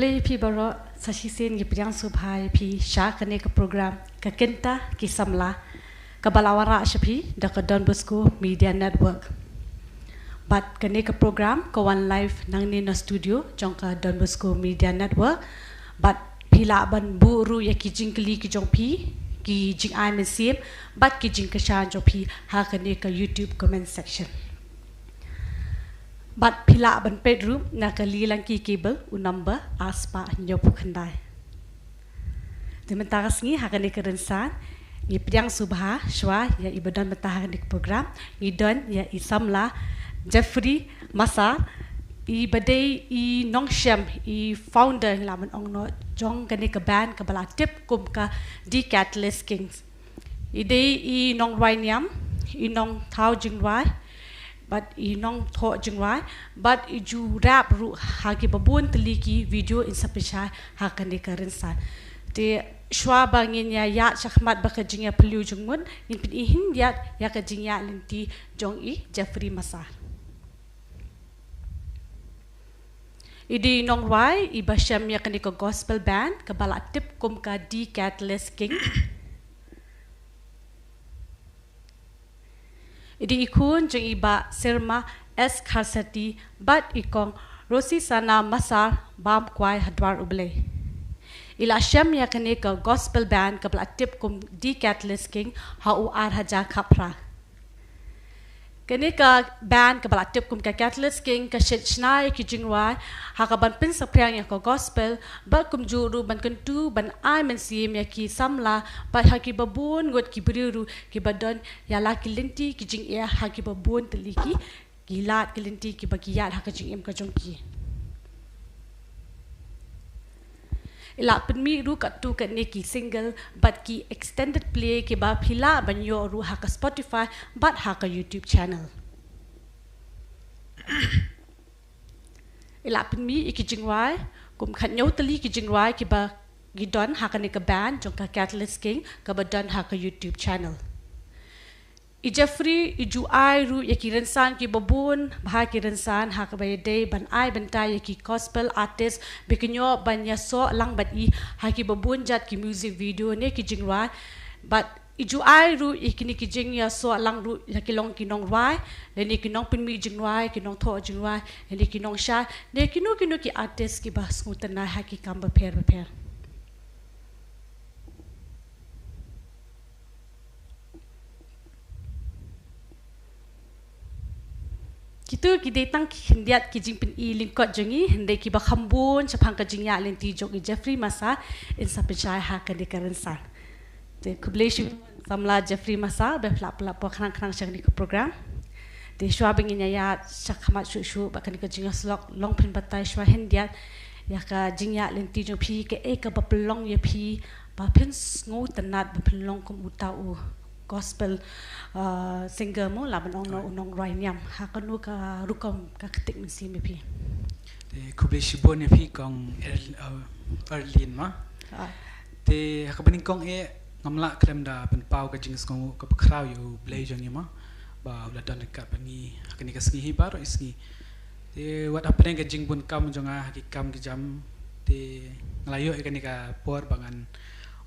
play pi baro sasisin gi priang subhai pi sha kane ka program ka kenta ki samla ka balawara shapi da ka Don Bosco Media Network. But kane ka program ka one live nang ni na studio jong ka Don Bosco Media Network. But pila ban buru ya ki jingkli ki jong pi ki jing ai men sim but ki jing ka sha jong pi ha kane ka YouTube comment section. But pila ban bedroom na kalilang ki cable u number aspa nyopu khandai. Sementara sengi hakane kerensan ni priang subha shwa ya ibadan matahan dik program ni don ya isamla Jeffrey Masa I badai I nongshem I founder laman ongno jong kane ka band ka bala tip kum ka di Catalyst Kings. Ide I nong wainyam I nong thau jingwai but I nong tho jingwai but I ju rap ru hagi babun teliki video in sapesha hakane karensan te shwa bangin ya chakmat baka jingya pelu jungmun in pin ihin ya ka jingya linti jong I Jeffrey Masa. Idi nong wai I basyam ya kani ka gospel band ka bala tip kum ka di Catalyst King. Idi ikun jeng iba Sirma S Kharsati bat ikong Rosi Sana Masar bam kwai hadwar uble. Ila syam ya kani ka gospel band ka bala tip kum di Catalyst King ha u ar haja khapra. Kani ka band ka bala tip kum ka Catalyst King ka shitchnai ki jingwai ha ka ban pin sapriang ya ka gospel ba kum juru ban kentu ban ai men sim ya ki samla ba ha ki babun got ki briru ki badon ya la ki linti ki jing ya ha ki babun teliki ki lat ki linti ki bagiyat ha ka jing em ka jongki ila penmi ru ka tu ka ne ki single but ki extended play ki ba phila banyo ru ha ka Spotify but ha ka YouTube channel ila penmi ki jingwai kum khat nyau tali ki jingwai ki ba gidon ha ka ne ka band jong ka Catalyst King ka ba don ha ka YouTube channel I Jeffrey I ju ai ru ya ki rensan ki babun bah ki rensan ha ka ba day ban ai ban ta ya ki gospel artist bikinyo ban ya so lang bat I ha ki babun jat ki music video ne ki jingwai but I ju ai ru I kini ki jing ya so lang ru ya ki long ki nong wai le ni ki nong pin mi jingwai ki nong tho jingwai le ni ki nong sha ne ki no ki artist ki ba smutan na ha ki kam ba per Kitu ki datang ki hendiat ki jingpin I lingkot jongi hendai ki ba khambun chapang ka jingya lenti jong I Jeffrey Masa in sapechai ha ka dikarensan te kubleshi samla Jeffrey Masa be pla po khnang chang ni ko program te shwa bingin ya chakhamat shu ba kan ka jingya slok long pin batai shwa hendiat ya ka jingya lenti jong phi ke e ka ba pelong ya phi ba pin ngo tanat ba pelong kum utau gospel singer mo laban onong roinyam hakanu ka rukom ka ketik mesi mepi te kubleshi bon epi kong Erlin ma te hakabaning kong e ngamla krem da pen pau ka jings kong ka kraw yo blay jong yama ba ula don ka pani hakani ka sngi baro isngi te wat apeng ka jing bun kam jonga hakikam ki jam te nglayo e kani ka por bangan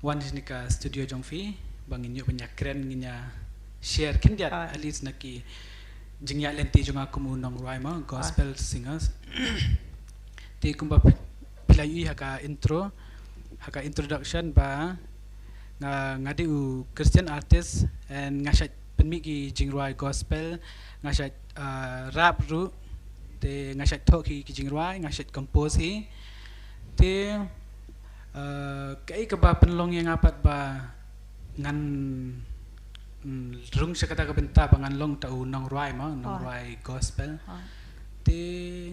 wan ni ka studio jong fi bangin yo banyak keren nginya share kindiat at least naki jingya lenti jonga kumunong raima gospel singers te kumba pilayu haka introduction ba ngadi u Christian artist and ngashat penmi ki jingruai gospel ngashat rap ru te ngashat thoki ki jingruai ngashat compose hi te kai ka ba penlong yang apat ba ngan rung sa kata ka benta bangan long tau nong ruai ma nong ruai gospel te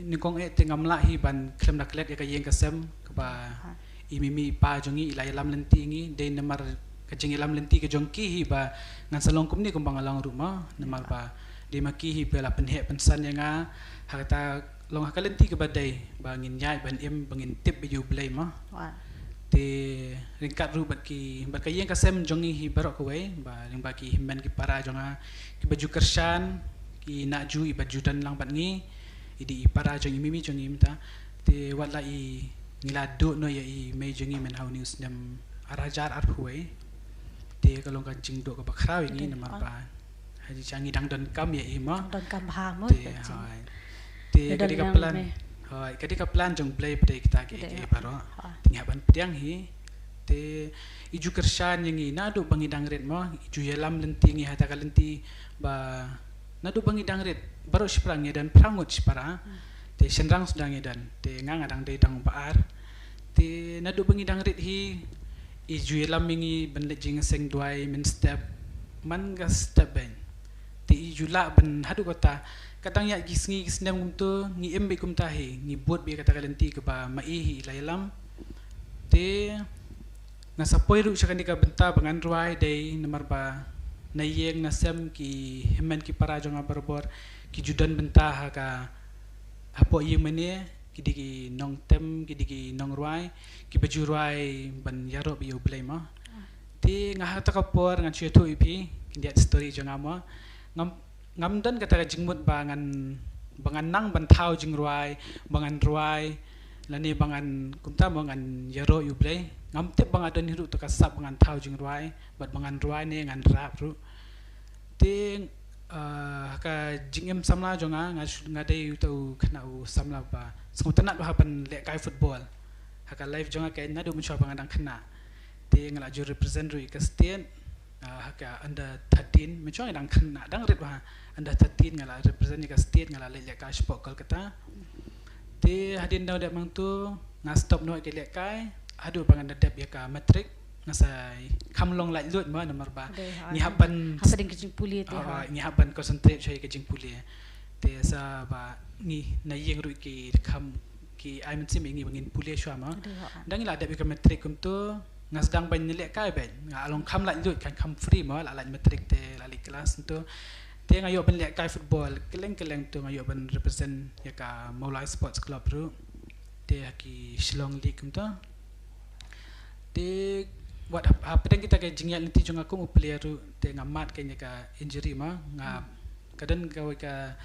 nikong e te ngamla hi ban klem na klet ka yeng ka sem ka ba imimi pa jongi ilay lam lenti ngi de namar ka jing lam lenti ka jongki hi ba ngan salong kum ni kum bangalang ruma namar ba de maki hi pela penhe pensan yang hakata long hakalenti ka badai bangin nyai ban em bangin tip yu blay ma te ringkat ru bat kayeng kasem jongi hi barok ko we ba ring baki himben ki para jonga ki baju kersan ki naju I baju dan lang bat ngi idi para jongi mimi jongi mita te wala I ngilado no ya I mejongi men hau news nem arajar arhuai te kalong ka jingdo ka bakraw ini namar ba haji changi dang don kam ya ima don kam ha mo te hai te kadi ka plan hai kadi ka plan jong play pada kita ke baro tinghaban pediang hi te iju kershan yang nado bangi dangret mo iju yalam lenti ngi hata kalenti ba nado bangi dangret baru siprang dan prangut sipara te senrang sedang dan te ngang adang de dang baar te nado bangi dangret hi iju yalam ngi benle jing seng duai min step man ga step ben te iju la ben hadu kota kadang ya gisngi gisndam gumto ngi embe kumta hi ngi buat bi kata kalenti ke ba mai hi la yalam te nasapoi ru sakandi ka benta bangan ruai dei nomor ba na yeng nasem ki hemen ki para jong abarbor ki judan benta ha ka apo yeng mene ki digi nong tem ki digi nong ruai ki baju ruai ban yaro bi ublai ma ti ngah ta ka por ngan chu tu ipi ki dia story jong ama ngam dan kata jingmut bangan nang ban thau jing ruai bangan ruai lani bangan kumta bangan yaro ublai ngam tip bang adon hiru to kasap bangan thau jing ruai bat bangan ruai ne ngan rap ru te ka jingem samla jonga ngadai tu kena u samla ba sengutana do haban le kai football haka live jonga kai nadu mencoba bangan dang kena te ngala ju represent ru ka state haka under 13 mencoba dang kena dang rit ba under 13 ngala represent ka state ngala le kai sport kolkata te hadin daw dak mang tu nga stop no ke le kai adu bangan dadap ya ka matrik ngasai kamlong lai lut ma nomor ba ni haban haban kejing puli te ni haban concentrate chai kejing puli te sa ba ni na yeng ru ki kam ki ai men sim ngi bangin puli shwa ma dang la dadap ka matrik kum tu ngasdang ban ni le kai ben nga along kam lai lut kan kam free ma la matrik te la li kelas tu te ngayo ban le kai football keleng tu ngayo ban represent ya ka Maulai Sports Club ru te ki Shillong League kum tu te buat apa dan kita ke jingya nanti jong aku player tu te ngamat kenya ka injury ma ngap kadan ka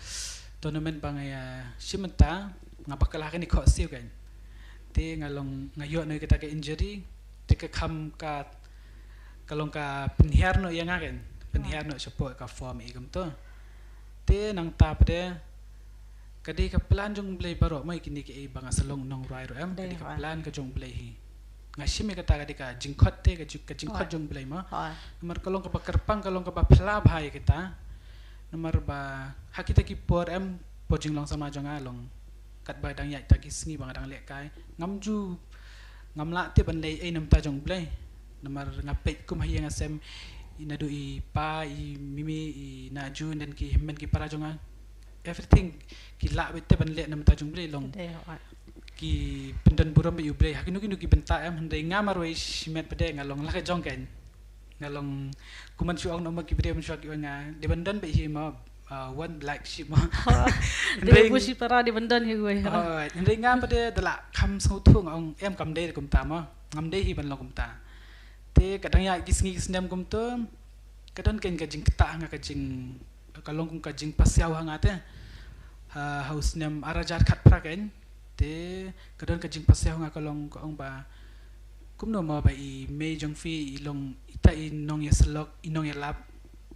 tournament bangaya simenta ngapakalah kan ikut siu kan te ngalong ngayo no kita ke injury te ke kam ka kalong ka penhiar no yang kan penhiar no support ka form igam tu te nang ta pada kadi ka plan jong play baro mai kini ke banga salong nong rai ro am kadi ka plan ka jong play hi ngashime kata ka jingkhot te ka jingkhot jong blai ma nomor kalong ka kerpang kalong ka phla bhai kita nomor ba hakita ki por em pojing long sama jong along kat ba dang ya ta ki sngi bang dang le kai ngamju ngamla te ban le ai nam ta jong blai nomor ngapet kum hayang asem inadu I pa I mimi I naju dan ki men ki para jong everything ki la te ban le nam ta jong blai long ki pendan buram yu blai hakinu ki benta em handai ngamar wei simet pede ngalong la ka jong ken ngalong kuman su ong no ki pede men su ki nga de bandan be hi ma one black sheep ma de busi para de bandan hi wei handai ngam pede dala kham sau thung ong em kam de kum ta ma ngam de hi ban lo kum ta te kadang ya kisngi kisndam kum to kadang ken ka jing ta nga ka jing kalong kum ka jing pasiaw hanga te haus nem arajar khat pra ken te kadon ka jing pasya nga kalong ko ong ba kumno ma ba I me jong fi ilong ita inong ya slok inong ya lap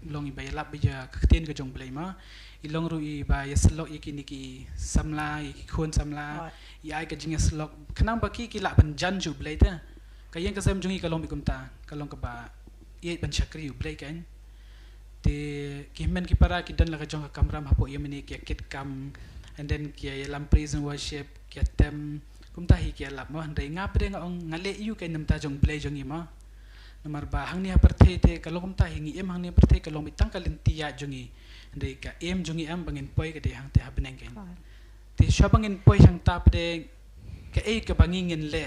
long I ba ya lap bija kakten ka jong blai ma ilong ru I ba ya slok ikini ki samla I khon samla I ai ka jing ya slok kanang ba ki la ban jan ju blai ta kayeng ka sam jong I kalong bikumta kalong ka ba I ban chakri u blai kan te ki men ki para ki dan la ka jong ka kamram hapo yemini ki kit kam and then kia lam praise and worship kia tem kumta hi kia lap mo handai nga pede nga ong ngale yu kai nam ta jong play jong ima nomor ba hang ni aperte te kalong kumta hi ngi em hang ni aperte kalong bitang kalinti ya jong I handai ka em jong I am bangin poi ka de hang te habneng ken te sha bangin poi hang ta pede ka e ka bangingin le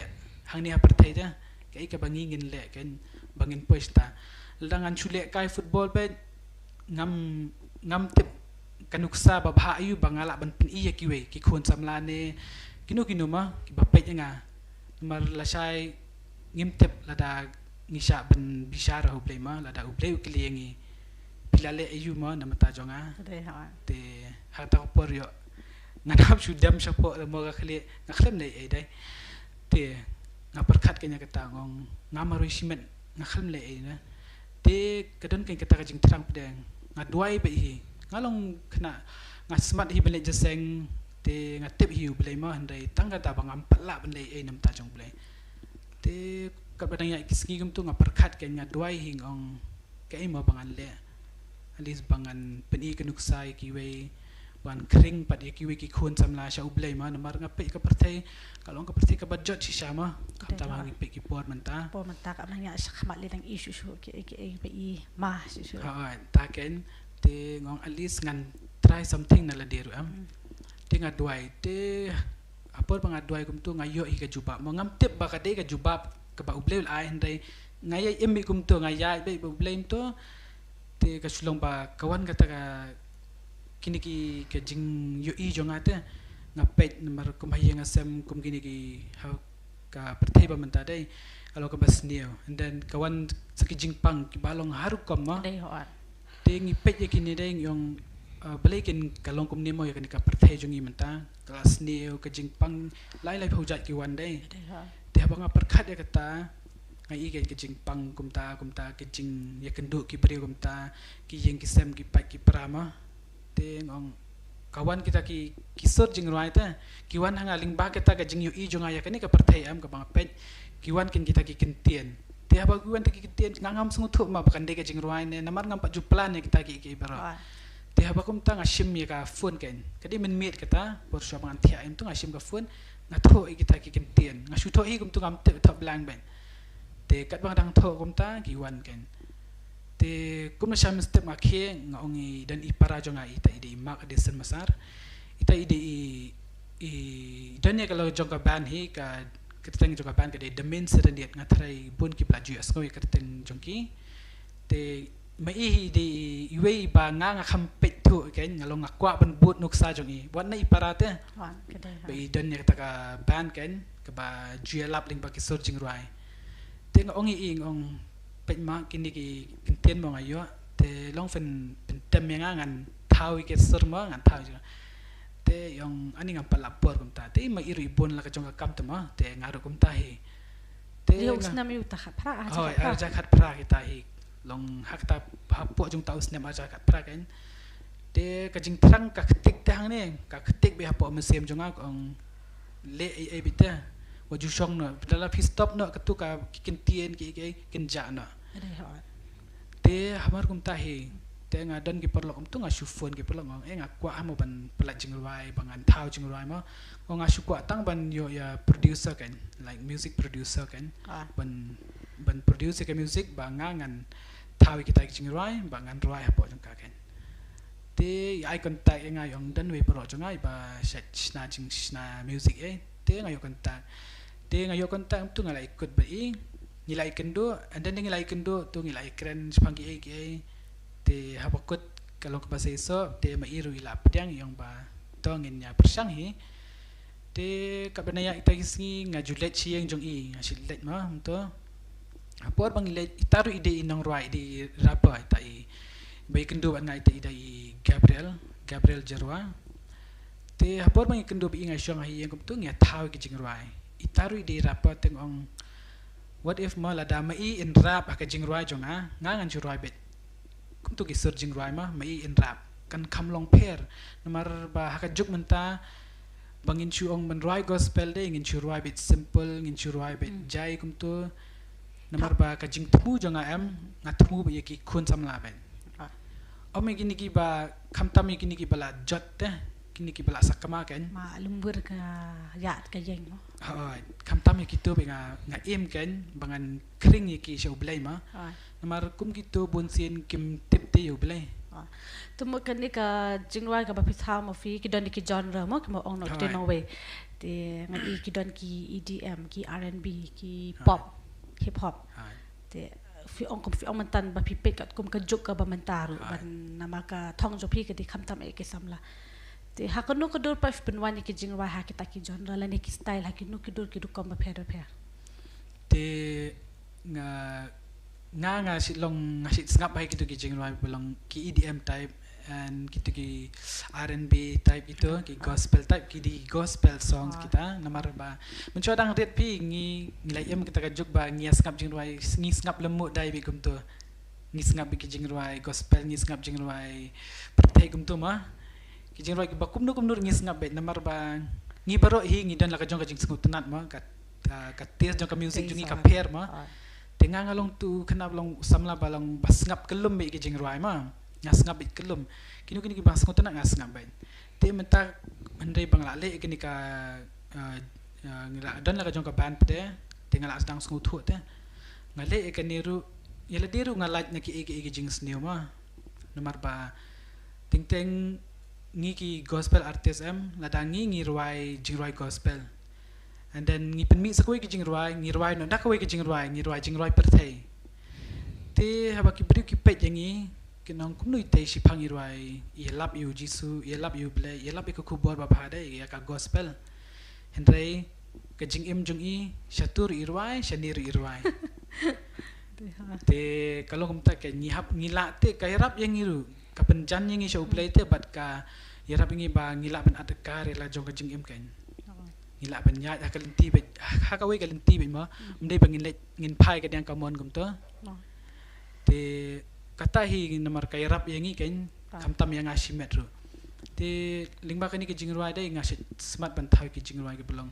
hang ni aperte te ka e ka bangingin le ken bangin poi sta langan chule kai football pe ngam tip kanuksa babha ayu bangala ban pin iya kiwe ki khon samla ne kinu ma ki bapet nga mar la sai ngimtep lada ngisha ban bishara ho blema lada ubleu kliengi pilale ayu ma namata jonga te hata por yo nganap sudam sapo mo ga khli ngaklem nei ai dai te ngaperkat kanya kata ngong ngamarui simen ngakhlem le na te kadon kan kata kajing terang pedang ngaduai be hi ngalong kena ngasmat hi bele jeseng te ngatip hi bele ma handai tangga ta bang ampat la bele nam ta jong bele te kat badang ya kiski gum tu ngaperkat kan ngaduai hi ngong kai ma bangan le alis bangan peni kenuksai kiwe ban kering pad kiwe ki khun samla sha ublei ma namar ngape ka pertai kalau ka pertai ka budget si sama ka ta bang pe ki por menta ka manya khmat le dang isu shu ki pe I ma su ha ta ken te ngong alis ngan try something na la deru te ngaduai te apor bang aduai kum tu ngayo hi ka jubab mo ngam tip ba ka de ka jubab ka ba ublei ai handai ngaya emmi kum tu ngaya be ublei to te ka sulong ba kawan kata ka kini ki ke jing yo I jong ate ngapet nomor kum hayang asam kum kini ki ha ka pertai ba menta dai kalau ka basnio and then kawan saki jing pang ki balong haru kom ma dai hoan te ngi pet ye kini dai yong balekin kalong kum nimo ya kini ka pertai jong I menta kelas nio ka jing pang lai lai phojat ki wan dai te ha bang perkat ya kata ngai ke jing pang kum ta ke jing ya kenduk ki beri kum ta ki jing ki sem ki pai ki prama te ngong kawan kita ki kisor jing ruai ta kiwan hanga ling ba kita ka jing yu I jong aya kani ka pertai am ka bang pet kiwan kin kita ki kentien te aba kiwan ta ki kentien ngangam sungu thu ma bakan de ka jing ruai ne namar ngam pa juplan ne kita ki bara te aba kum ta ngashim ya ka phone ken kadi men meet kita por sha bang thia em tu ngashim ka phone ngatho I kita ki kentien ngashu tho I kum tu ngam te thap lang ben te kat bang dang tho kum ta kiwan ken te kum na sham step ma khe ngongi dan ipara jonga ita ide mak de sen masar ita ide I dan ya kalau jonga ban hi ka keteng jonga ban ka de domain seren diet ngatrai bun ki plaju as ngoi keteng jongki te mai hi de iwe ba nga khampet thu ken ngalong akwa ban but nuksa jongi wan na ipara te wan kedai ba dan ya ta ka ban ken ka ba juelap ling ba ki searching ruai te ngongi I ngong pet ma kini ki kentien mo ngayo te long fen tem yang ngan thau ke serma ngan thau te yong ani ngam palapor kum ta te ma iri bon la ka jong ka kam ta ma te ngaru kum ta hi te yo snam yu ta phra aja khat phra kita hi long hak ta hapo jong tau snam aja khat phra ken te ka jing thrang ka ktik ta hang ne ka ktik be hapo mesem jong ang le ai bita waju shong no dala pi stop no katu ka kentien ki kenja no te hamar kum ta hi te nga dan ki perlo kum tu nga shufon ki perlo ngong nga kwa amo ban pelat jingruai bangan thau jingruai ma nga shu kwa tang ban yo ya producer kan like music producer kan ban producer ke music bangan thau kita jingruai bangan ruai hapo jong ka kan te ai kontak nga yong dan we perlo jong ai ba shna jing shna music te nga yo kontak te ngayo kontak tu ngalai ikut bai ngilai kendo and then ngilai kendo tu ngilai keren sepangki ai te habakut kalau ke bahasa iso te mairu ila pedang yang ba tongin nya persang hi te kabenaya ita gisngi ngajulet chieng jong I ngasilet ma to apor bang ile itaru ide inong ruai di rapa ita I bai kendo ban ngai ita I Gabriel Jerwa te apor bang kendo bi ngai syong hi yang kum tu ngia thau ki jing ruai itaru di rapat tengong what if ma lada mai in rap ka jing ruai jonga ngangan ju ruai bet kum tu ki sur jing ruai ma mai in rap kan kam long per namar ba ka juk menta bangin chu ong man ruai gospel de ngin chu ruai bet simple ngin chu ruai bet jai kum tu namar ba ka jing temu jonga em ngatmu ba ki khun samla ben ome gini ki ba khamtam gini ki bala jot te kini ki bala sakama kan ma lumbur ka yat ka yeng no kam tam ki tu nga em kan bangan kring ki sho blai ma namar kum ki tu bun sin kim tip te yo blai tu mo kan ni ka jingwai ka ba pitha mo fi ki don ki genre mo ki mo ong no te no we te ngai ki don ki EDM ki R&B ki pop hip hop te fi ong kum fi ong mantan ba pi pet kat kum ka juk ka ba mantaru ban nama ka thong jo pi ka di kham tam e ke samla te hakano ka dor pa penwan ki jingwa ha kita ki genre la ne ki style ha ki no ki dor ki du kom ba pher te nga si long nga si ngap hai ki tu ki jingwa belong ki EDM type and kita ki R&B type itu ki gospel type ki di gospel songs kita namar ba mencodang red pi ngilai kita kajuk ba ngias ngap jing ruai ngis ngap lemuk dai bi kum tu ngis ngap bi ki jing ruai gospel ngis ngap jing ruai pertai kum tu ma ki jing ruai ki ba kum nur ngis ngap be namar ba ngi baro hi ngi dan la ka jong ka jing sku tenat ma ka tes jong ka music jungi ka pair ma dengan along tu kenap long samla balong bas ngap kelum be ki jing ruai ma ngas ngap be kelum kini kini ki bas ngot nak ngas ngap be te menta mendai bang la le kini ka ngila dan la ka jong ka band pede tinggal as dang sku thu te ngale ke niru yela diru ngalaj na ki ege jing sneu ma nomor ba ting ting ngi ki gospel artist ladangi ngi ruai jing ruai gospel and then ngi pen mi sakoi ki jing ruai ngi ruai no dakoi ki jing ruai perthei te haba ki bri ki pet yangi kinong kumnui te si phangi ruai I love you jisu I love you ble I love ku bor ba bhade ya ka gospel hendrei ke jing jung I syatur I ruai syanir I ruai te kalau kumta ke ngihap ngila te ka hirap yang ngiru ka penjan yang ngi show play te bat ka hirap ngi ba ngila ben adekar la jong ka jing kan ngila ben nya ka lenti be ha ka we ka lenti be ma mdei ba ngin phai ka dang ka mon kum to te kata hi nomor ka hirap yang ngi kan kamtam yang asimet ru te lingba ka ni ke jing ruai dai ngasit smart ban thau ki jing ruai ke belong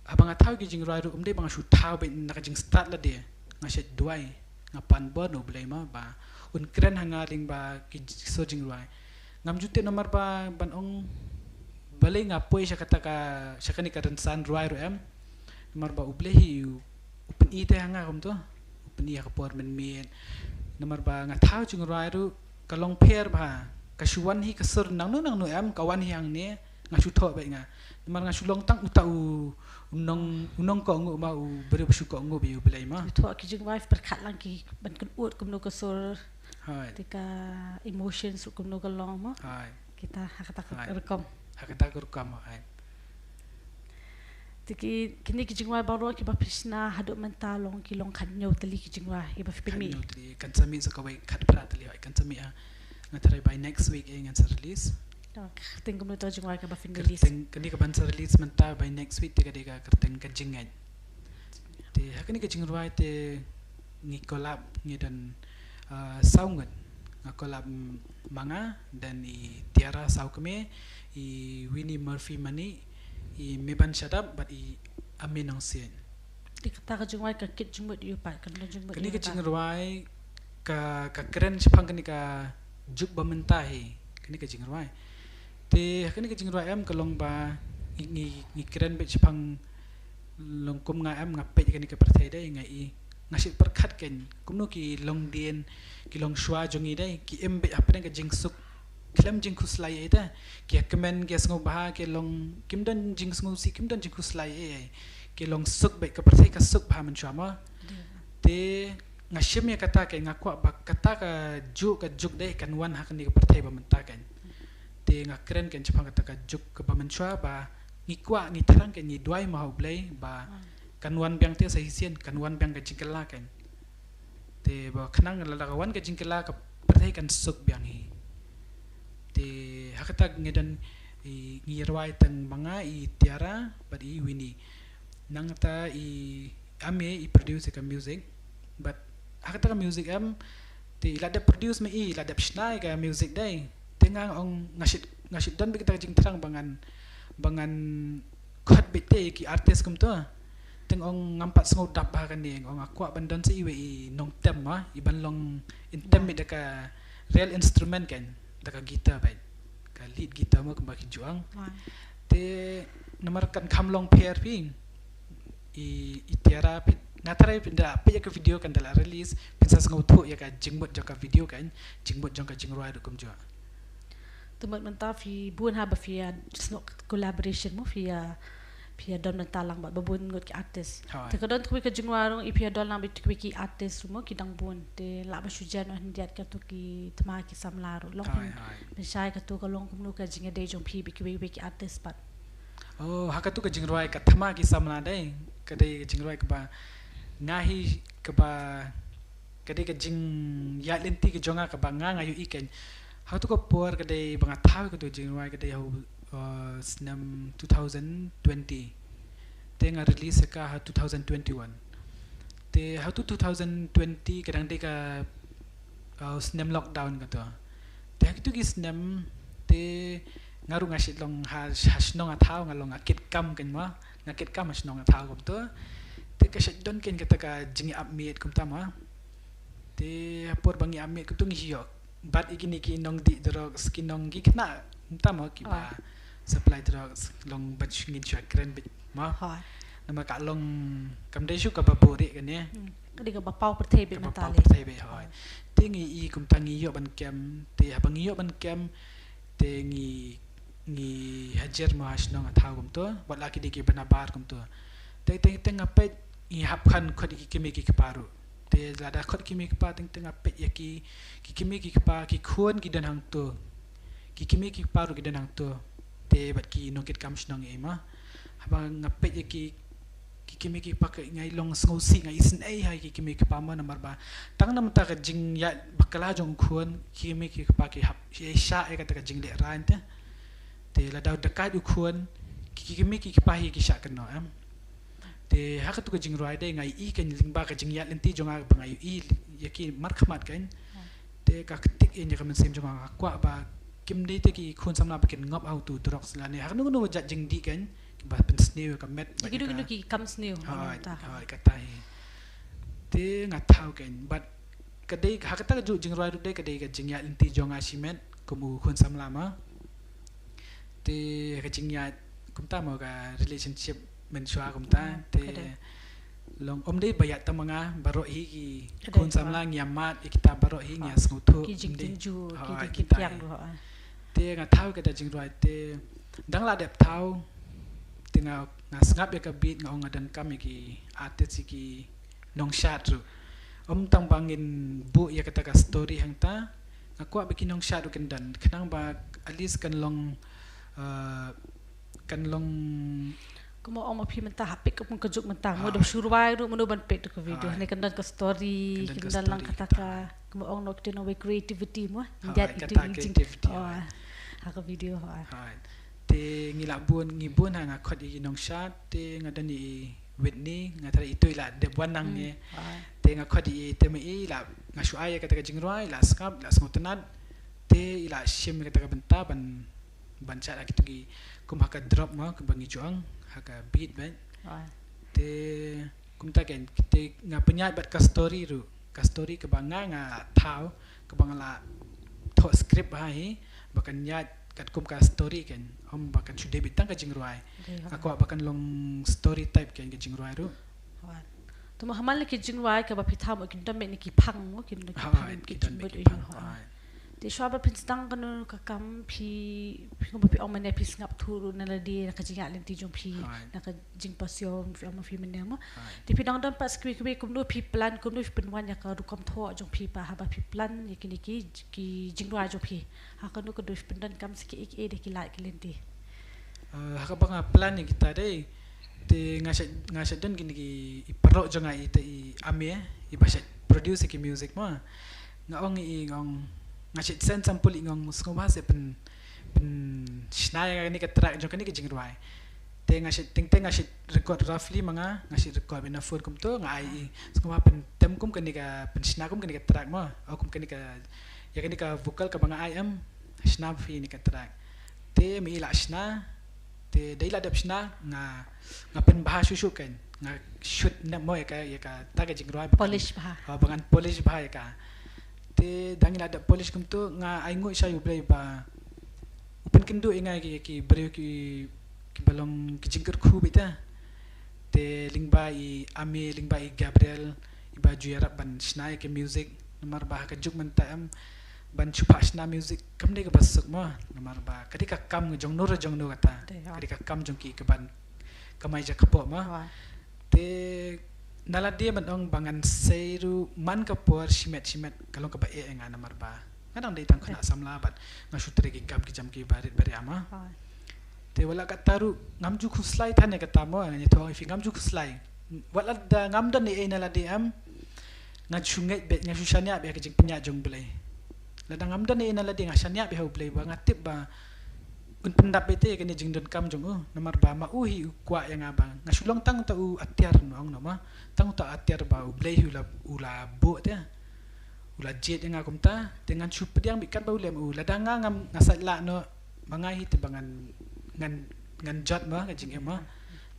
abang thau ki jing ruai ru mdei bang shu thau be na ka jing start la de ngasit duai ngapan bo no blai ma ba un kren hangaling ba ki so jing ruai ngam jute nomor ba ban ong balai ngapoi sya kata ka sya kani ka rensan ruai ru nomor ba ublehi upen I te hanga kum to upen I ka por men mien nomor ba ngathau jing ruai ru kalong pher ba kasuan hi kasur nang no kawan hi hang ne ngasu tho ba nga nomor ngasu long tang utau unong ko ngu ma u beri besu ko ngu bi belai ma tho ki jing wife berkat lang ki ban kun ut kum no kasur hai tika emotions kum no kalong ma hai kita hakata rekam hai tiki kini ki jing wife baru ki ba prisna haduk mentalong ki long kan nyo tali ki jing wife ba fipin mi kan sami so ka wai kat prat tali kan sami ngatarai by next week ngan sa release kerteng kum no to jing wife ka ba fin release kini ka ban sa release menta by next week tiga dega kerteng ka jingai te hakani ka jing ruai te ngi collab ngi dan saungat collab manga dan I Tiara Saukme I Winnie Murphy Mani I Meban Shadab but I Aminong Sien dikata ka jing wife ka kit jing yu pa kan jing kini ka jing ruai ka keren sipang kini ka juk bamentahi kini ka jing ruai te kini ka jing ruai kalong ba ngi keren be sipang longkum nga ngapet kini ka perthai dai ngai ngasit perkhat ken kumno ki long dien ki long shwa jongi dai ki be apren ka jing suk klem jing khuslai eta ki kemen ke sngo ba ke long kimdan jing sngo si kimdan jing khuslai ke long suk be ka perthai ka suk ba man chama te ngashim ya kata ke ngakwa ba kata ka juk dai kan wan hak ni ka perthai ba mentakan te ngakren ken chapang kata ka juk ka ba man chwa ba ngikwa ngitarang ken ni duai ma blai ba kanwan biang te sahisian kanwan biang ka jingkela kan te ba khnang la kawan ka jingkela ka perthai kan suk biang hi te hakata ngedan ngi ruai tang manga I Tiara but I Winnie nang ta I ame I produce ka music but hakata ka music te ila da produce me I ila da psnai ka music dai tengang ong ngasit dan be kita jingterang bangan khat bete ki artist kum to teng ong ngampat sngau dap ba kan ni ong akwa bandan si I nong tem ma I ban long intem da ka real instrument kan da ka gitar ba ka lead gitar ma kum ba ki juang te nomor kan kham long pair ping I Tiara pit natarai pinda pe ka video kan dala release pinsa sngau thu ya ka jingbot jaka video kan jingbot jong ka jingroi do kum jua tumat menta fi bun ha ba fi collaboration mo fi don mentalang ba bun ngot ki artist te kadon tu ka jingwarong I don lang bit ki artist mo ki dang bun te la ba shujan no hindiat ka tu ki tma ki samlaro long ben shai ka tu ka long kum nu ka jinga de jong pi bi ki artist pat oh hakatu ka jingroi ka tma ki samna dai ka dei jingroi ka ba ngahi ka ba ka dei ka jing ya lenti ka jonga ka ba nga ngayu iken hau tu ko por kadai banga thau ko tu jingwai kadai hau snam 2020 te nga release ka ha 2021 te hau tu 2020 kadang de ka snam lockdown ka to te hak tu ki snam te ngaru ngasit long hasnong athau ngalong akit kam kan ma ngakit kam hasnong athau ko to te ka shutdown ken kata ka jingi upmate kum tama te por bangi upmate ko tu ngi yok bat ikini ki nong di drugs ki nong gi kna tama ki ba supply drugs long bat ngin chwa kren bit ma nama ka long kam dai shu ka babori kan ne ka di ka ba pau perthai bit mata le perthai be hoi te ngi I kum tangi yo ban kem te bangi yo ban kem te ngi hajer ma hasnong athau kum to bat laki di ki banabar kum to te ngapet I hapkan khod ki kimi ki paru te lada khod kimi ki pa teng apet ya ki kimi ki pa ki khon ki dan hang to ki kimi ki paru ki dan hang to te bat ki nokit kam snong e ma habang ngapet ya ki kimi ki pa ngai long sngosi ngai sin ai hai ki kimi ki pa ma number ba tang nam ta ka jing ya bakala jong khon kimi ki pa ki hap sha e ka ta ka jing le ran te lada dekat u khon ki kimi ki pa hi ki sha kan no am te hak tu ka jing roi de ngai I kan lingba ka jing ya lenti jonga bangai I yaki mar khamat kan te ka tik in ya ka men sem jonga kwa ba kim de te ki khun samna ba ken ngop au tu drox la ne hak nu no ja jing di kan ba pen sneu ka met ba ki kam sneu ha ka tai te nga thau kan but ka de hak ta ju jing roi de ka de ka jing ya lenti jonga simet ko mu khun samla ma te ka jing ya kum ta ma ka relationship men shwa kum ta te long de bayat tamanga baro hi ki kun samla ngiamat kita baro hi ngia snguthu ki jing ju ki piang ro te nga thau ka da jing roi te dang la dep thau te nga ngap ya ka beat nga ong dan kam ki artist ki nong shat ru tang bangin bu ya kata ka story hang ta ngakwa bikin nong shat kan dan kanang ba at least kan long kuma oma phi menta hapik ko ko juk menta mo do shurwai ru mo ban pet ko video ne kan ka story kan lang kata ka kuma ong nok no way creativity mo that creativity ha ka video ha te ngibun ha nga khot I nong shat te ngadan I Whitney ngatara ito ila de wanang ne te nga khot I te me ila nga shuaya kata ka jingroi la skap la smotanat te ila shim kata ka benta ban chat aki tugi kum haka drop ma kum bangi juang haka beat ban te kum ta ken te nga penyat bat ka story ru ka story ke banga nga thau ke bangala tho script hai bakan nyat kat kum ka story ken bakan chu debit tang ka jingroi aku bakan long story type ken ka jingroi ru tu ma hamal ki jingroi ka ba phitham ki dam ni ki phang mo ki phang ki jimbut te shwaba pinstang kanu ka kam phi ko ba pi ong mane phi ngap thuru na la di ka jinga lenti jong phi na ka jing pasyo fi ong fi mane mo te phi dang dam pas kwi kum no phi plan kum no pin wan ya ka ru kam tho jong phi pa ha ba phi plan ye ki jingwa jong phi ha ka no ko do pin dan kam ski ik e de ki la ki lenti ha ka banga plan ni kita dei te ngaset dan gini ki iparo jong ai te ame I ba produce ki music ma ngaong I ngong ngasit sen sampul ingong musngoma se pen snaya ni ka track jong ni ka jingrwai te ngasit record roughly manga ngasit record bena phone kum to ngai skoma pen tem kum kan ni ka pen sna kum kan ni ka track ma kum kan ni ka ya kan ni ka vocal ka banga am sna fi ni ka track te mi la sna te dai la dap sna nga pen bah shushu kan nga shoot na mo ya ka ta ka jingrwai polish bah bangan polish bah ya ka te dangin ada polish kum tu nga ai ngoi sayu play ba upen kendu ingai ki brio ki balong ki jingker khu bita te lingba I ame lingba I Gabriel iba juyarap ban snai ke music nomor ba ka juk menta am ban chupa sna music kam de ka basuk ma nomor ba kadi ka kam jong nur kata kadi ka kam jong ki ke ban kamai ja kapo ma te nala dia bandong bangan seiru man ka por simet kalau ka ba e nga namar ba ngadang dai tang khana samla bat nga shutre ki kam ki jam ki barit bare ama te wala ka taru ngamju khuslai thane ka tamo nga to fi ngamju khuslai wala da ngamdan ni e nala dia am nga chungai bet nga shushanya be ka jing penya jong belai ladang amdan ni nala ding asyanya be play ba ngatip ba un pendap bete kini jing don kam jong nomor ba ma uhi kwa yang abang ngasulong tang ta u atiar no ang nama tang ta atiar ba u play ula bo te ula jet yang akum ta dengan chup yang bikan ba ulem ladang ngam ngasat la no mangai te bangan ngan jot ma jing ema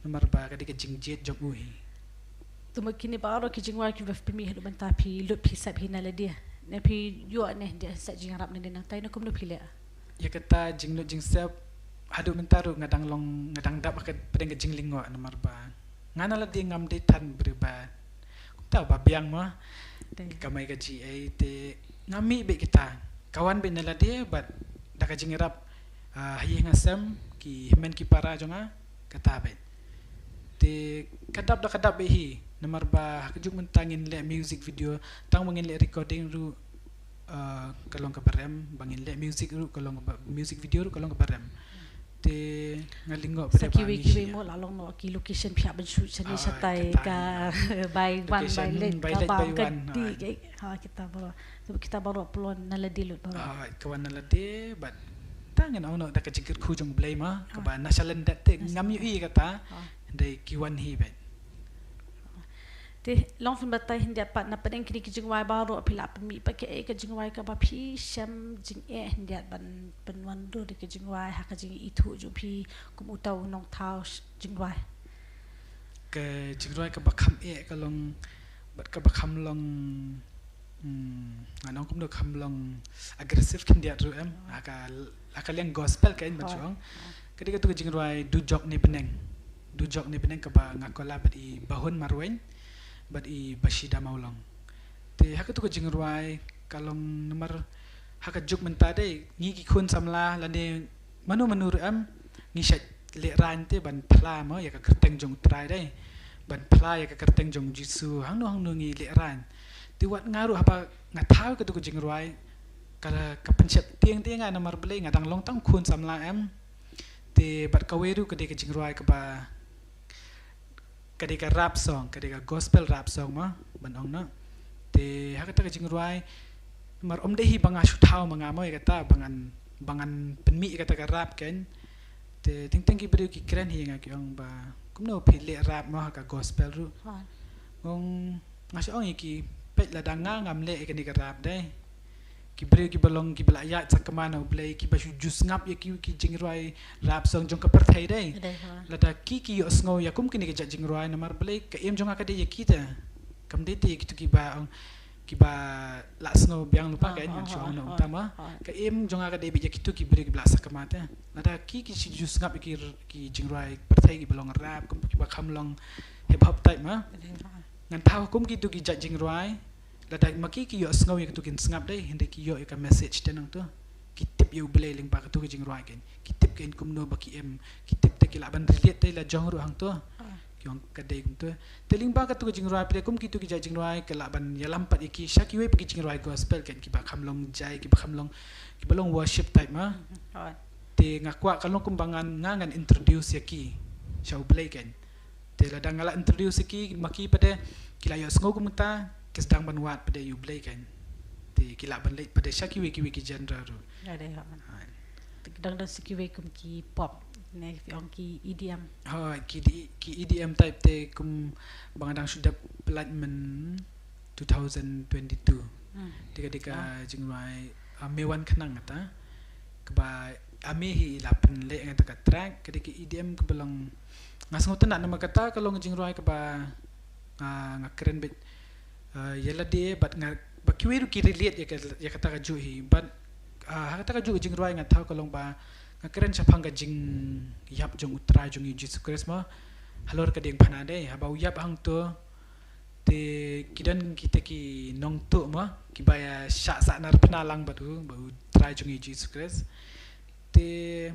nomor ba ka jing jet jong uhi tu makini baro ki jing wa ki vef pimi helu ban tapi lut pi sap hina la dia ne pi yo ne dia sa jing arab ne nang tai no kum no pi le ya kata jing no jing sep hadu mentaru ngadang dap ka pedeng jing lingo nomor ba ngana la dia ngam de tan berba ta ba biang ma kamai ka ji ai te ngami be kita kawan be nala dia bat da ka jing arab hayi ngasam ki men ki para jonga kata be te kadap be hi nomor ba kejuk mentangin le music video tang mangin le recording ru kalong ka barem bangin le music ru kalong music video ru kalong ka barem te ngalingo pada bang kiwi mo lalong no ki location pia ban shoot sani satai ka by one by late ka ba ka di kita baru upload nala dilut baru kawan nala de but tangan ono da ka jikir khu jong blay ma ka ba nasalan dat te ngam yu i kata dai kiwan hi bet te long film batai hindia pat na padeng kini kijing wai baru pila pemi pakai ke jing wai ka ba pi sham jing hindia ban penwandu de kijing wai ha ka jing itu ju pi kum utau nong tau jing wai ke jing wai ka ba kham ka long bat ka ba kham long anong kum do kham long aggressive hindia ru aka leng gospel kain bajong ketika tu jing wai du jok ni beneng ka ba ngakola bat I bahun marwen bat I basida maulong te haka tu ko jingruai kalong nomor haka juk mentade ngi ki khun samla lane manu am ngi shat le ran te ban phla mo ya ka kerteng jong trai dai ban phla ya ka kerteng jong jisu hang no ngi le ran ti wat ngaru apa ngathau ka tu ko jingruai kala ka pencet tiang nomor bele ngadang long tang khun samla am te bat kaweru ka de ka jingruai ka ba kadika rap song kadika gospel rap song ma banong na te hakata ka jingruai mar omdehi banga shuthau manga mo kata bangan penmi kata ka rap ken te ting ki beri ki keren hi nga ki ong ba kumno phile rap mo ka gospel ru ngong ngasih ong ki pet la danga ngam le ka rap dai ki beri ki balong ki belaya sakmana blai ki basu jus ngap ya ki jingruai rap song jong ka perthai dai lada ki yo sngo ya kum kini ka jingruai namar blai ka em jong ka de ya kita kam de te ki ki ba la sngo biang lupa ka en jong na utama ka em jong ka de bi ya kitu ki beri ki bla sakmata lada ki jus ngap ki jingruai perthai ki balong rap kum ki ba kham long hip hop type ma ngan thau kum ki tu ki jingruai lada maki ki yo sngaw ya tukin snap dai hinde ki yo ka message tenang tu kitip yo blay ling pa tu jing roi ken kitip ken kumno baki em kitip te ki laban relate dai la jong ru hang tu ki ong ka dai kum tu teling ba ka tu jing roi pre kum ki tu ki jing roi ka laban ya lampat iki shaki we pagi jing roi gospel ken ki ba khamlong jai ki ba khamlong ki balong worship type ma te ngakwa kalong kumbangan ngangan introduce ya ki shau blay ken te lada ngala introduce ki maki pada kila yo sngaw kumta kesdang banwat pada you blay kan te kila ban late pada shaki wiki genre ru ada dang sikiwe kum ki pop ne ong ki EDM ki EDM type te kum bangadang sudah pelat men 2022 dika jingwai amewan khanang ata keba amehi lapen le ngata ka track kedika EDM kebelang ngasang utan nama kata kalau jingwai keba ngakeren bit yala de bat nga bakiweru ki relate ya kata ka juhi but kata ka juhi jing roi nga thau kalong ba nga keren sa phanga jing yap jong utra jong Jesus Christ ma halor ka ding phana de ha ba yap hang to te kidan kita ki nong to ma ki baya sha sa nar phana lang batu ba utra jong Jesus Christ te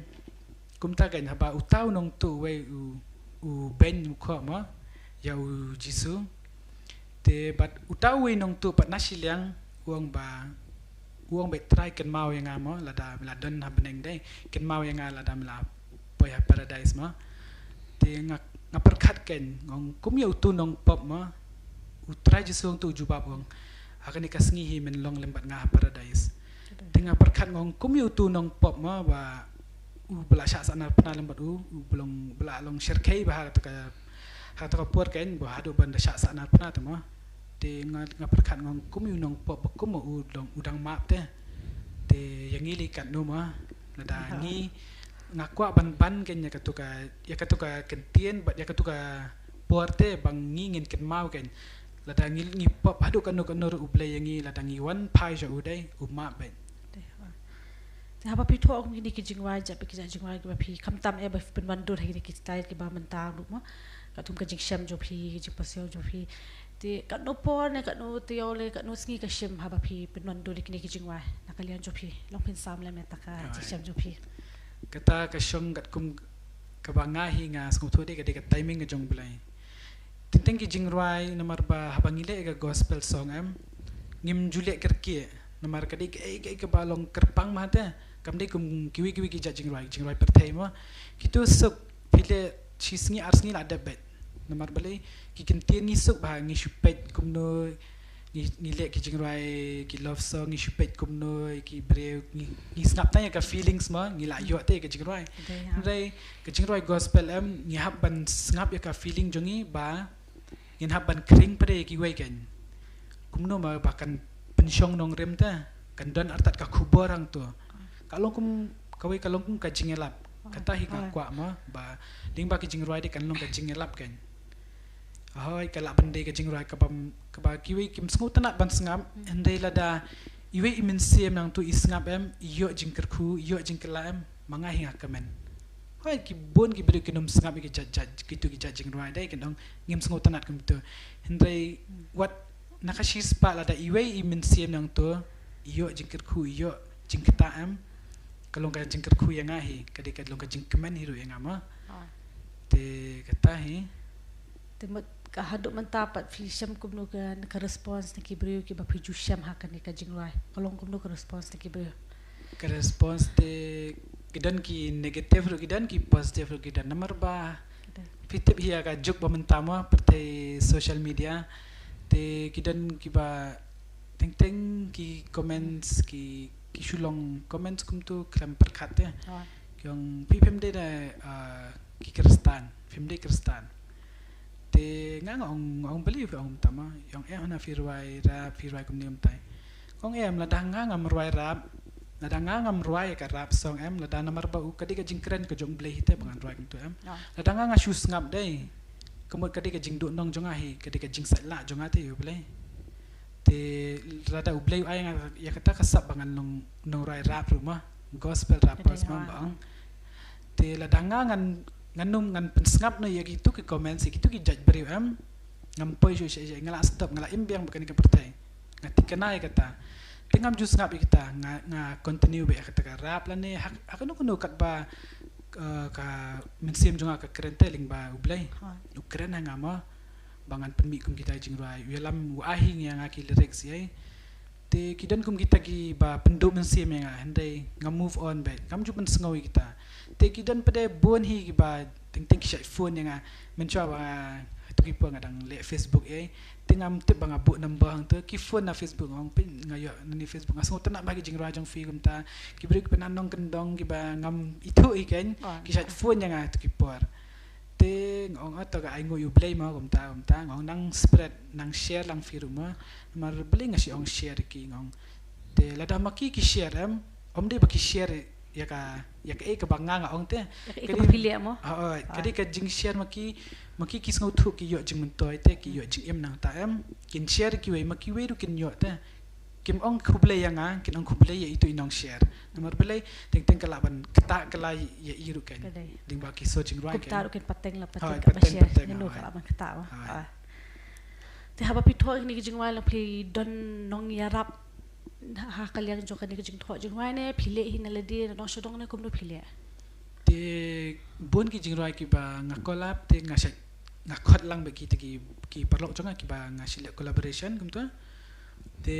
kumta gan ha ba utau nong to we u ben ko ma ya u Jesus te bat utawi nong tu pat nasiliang uang be try ken mau yang amo lada don ha beneng dai ken mau yang lada mela boy paradise ma te ngaperkat ken ngong kum ya utu nong pop ma utrai jisung tu jubab ngong akan dikasngi hi men long lembat ngah paradise Tengah perkat ngong kum yu tu nong pop ma ba bela syak sana pernah lembat belum bela long shirkai ba kata ka puar kan ba hadu banda syak sana pernah tu ma te nga perkat ngong kum yu nong pop kum udang map te yang ngili kat no ma nada ngi ngakwa ban kan ya katuka kentien bat ya katuka puar te bang ngin ken mau kan lada ngi pop hadu kan no ublay yang ngi lada ngi wan pai ja udai map ben Haba pi tho ang ni ki jingwai ja pi ki jingwai ba pi kamtam e ba pen wandur hi ni ki style ki ba mentang lu ma ka tum ka jing sham jo pi ji paseo jo pi ti ka no por ne ka no tio le ka no sngi ka shim haba pi pen wandur ki ni ki jingwai na kalian jo pi long pen sam le meta ka ji sham jo pi kata ka shong kat kum ka ba ngahi nga sku thu de ka timing jong blai tinteng ki jingwai namar ba haba ngile ka gospel song am ngim juliet kerki namar ka de ke balong kerpang ma ta kam de kum kiwi ki jingwai pertai ma kitu suk pile chisngi arsngi ada bet namar bale ki kentien ni suk ba ngi shupet kum no ni le ki jingwai ki love song ngi shupet kum no ki breu ngi snap tanya ka feelings ma ngi la yo te ki jingwai ndai ki jingwai gospel am ngi hab ban snap ya ka feeling jongi ba ngi hab ban kring pare ki wai kan kum no ma bahkan pensyong nong rem ta kan don artat ka kuborang tu kalau kum ka jingelap kata hi ngakwa ma ba ding ba ki jingruai de kan long ka jingelap kan ahoi kala bende ka jingruai ka ba kiwi kim sngu tanat ban sngam endai lada iwe imin siem nang tu isngap em iyo jingkerku iyo jingkelam manga hi ngakamen hoi ki bon ki beri kinum sngap ki jajaj gitu ki jingruai dai kan dong ngim sngu tanat kum tu endai what nakashispa lada iwe imin siem nang tu iyo jingkerku iyo jingketa em kalong ka jingkerku yang ahi kadi kad long ka jingkemen hiru yang ama te kata hi te ka haduk mentapat flisham kum no ka response ni ki breu ki ba piju sham hakan ni ka jingwai kalong kum no ka response ni ki breu ka response te kidan ki negative ro kidan ki positive ro kidan namar ba pitip hiya ka juk ba mentama pertai social media te kidan ki ba teng ki comments ki sulong comments kum tu kram perkat ya yang pipem de ki kristan kristan te ngong beli ong tama yang na firwai kum niam tai kong ladang ngam rwai rap ladang ngam rwai ka rap song ladang namar ba u kadi ka jingkren ka jong blei te bangan rwai kum tu ladang shoes ngap dai kemut kadi ka jing du nong jong ahi kadi ka jing sai la jong ate yu blei te rada ublay ay nga ya kata kasap bangan nong rai rap rumah gospel rappers ma bang te ladanga nganum ngan pensngap no ya gitu ki comment si gitu ki judge beri ngam poi jo ngala stop ngala imbiang bukan ka pertai ngati kanai kata tengam jus ngap kita nga continue be kata ka rap la ne hakano kuno kat ba ka mensim jonga ka keren teling ba ublay ukren nga ma bangan penmi kum kita jingruai welam wahi yang aki lyrics yai te kidan kum kita ki ba penduk mensim yang handai ngam move on back ngam ju pensngawi kita te kidan pada bon hi ki ba ting ki phone yang mencoba tu ki pa ngadang le Facebook yai tengam tip bang abu number hang tu ki phone na Facebook ngong pin ngayo ni Facebook ngasong tanak bagi jingruai jong fi kum ta ki beri penanong kendong ki ba ngam itu ikan ki phone yang tu ki par te ngong ato ka aingo you play ma kumta ngong nang spread nang share lang firma mar beli ngasi ong share ki ngong te lada maki ki share de baki share ya ka ka banga ong te kadi pilih mo kadi ka jing share maki ki sngo thu ki yo jing mentoy te ki yo jing nang ta kin share ki we maki we ru kin yo te kim ong kublay yang kin ong kublay ya itu inong share nomor belai teng kalaban kata kelai ya iru kan ding baki searching right kan kin pateng la pateng ka share ngeno kalaban kata te haba pitho ni jing wai la pli don nong yarap ha kalian jo kan ni jing tho jing wai ne phile hin la di no shodong ne kum no phile te bon ki jing rai ki ba ngakolap te ngasai ngakot lang bagi ki perlok jonga ki ba ngasih collaboration kum tu te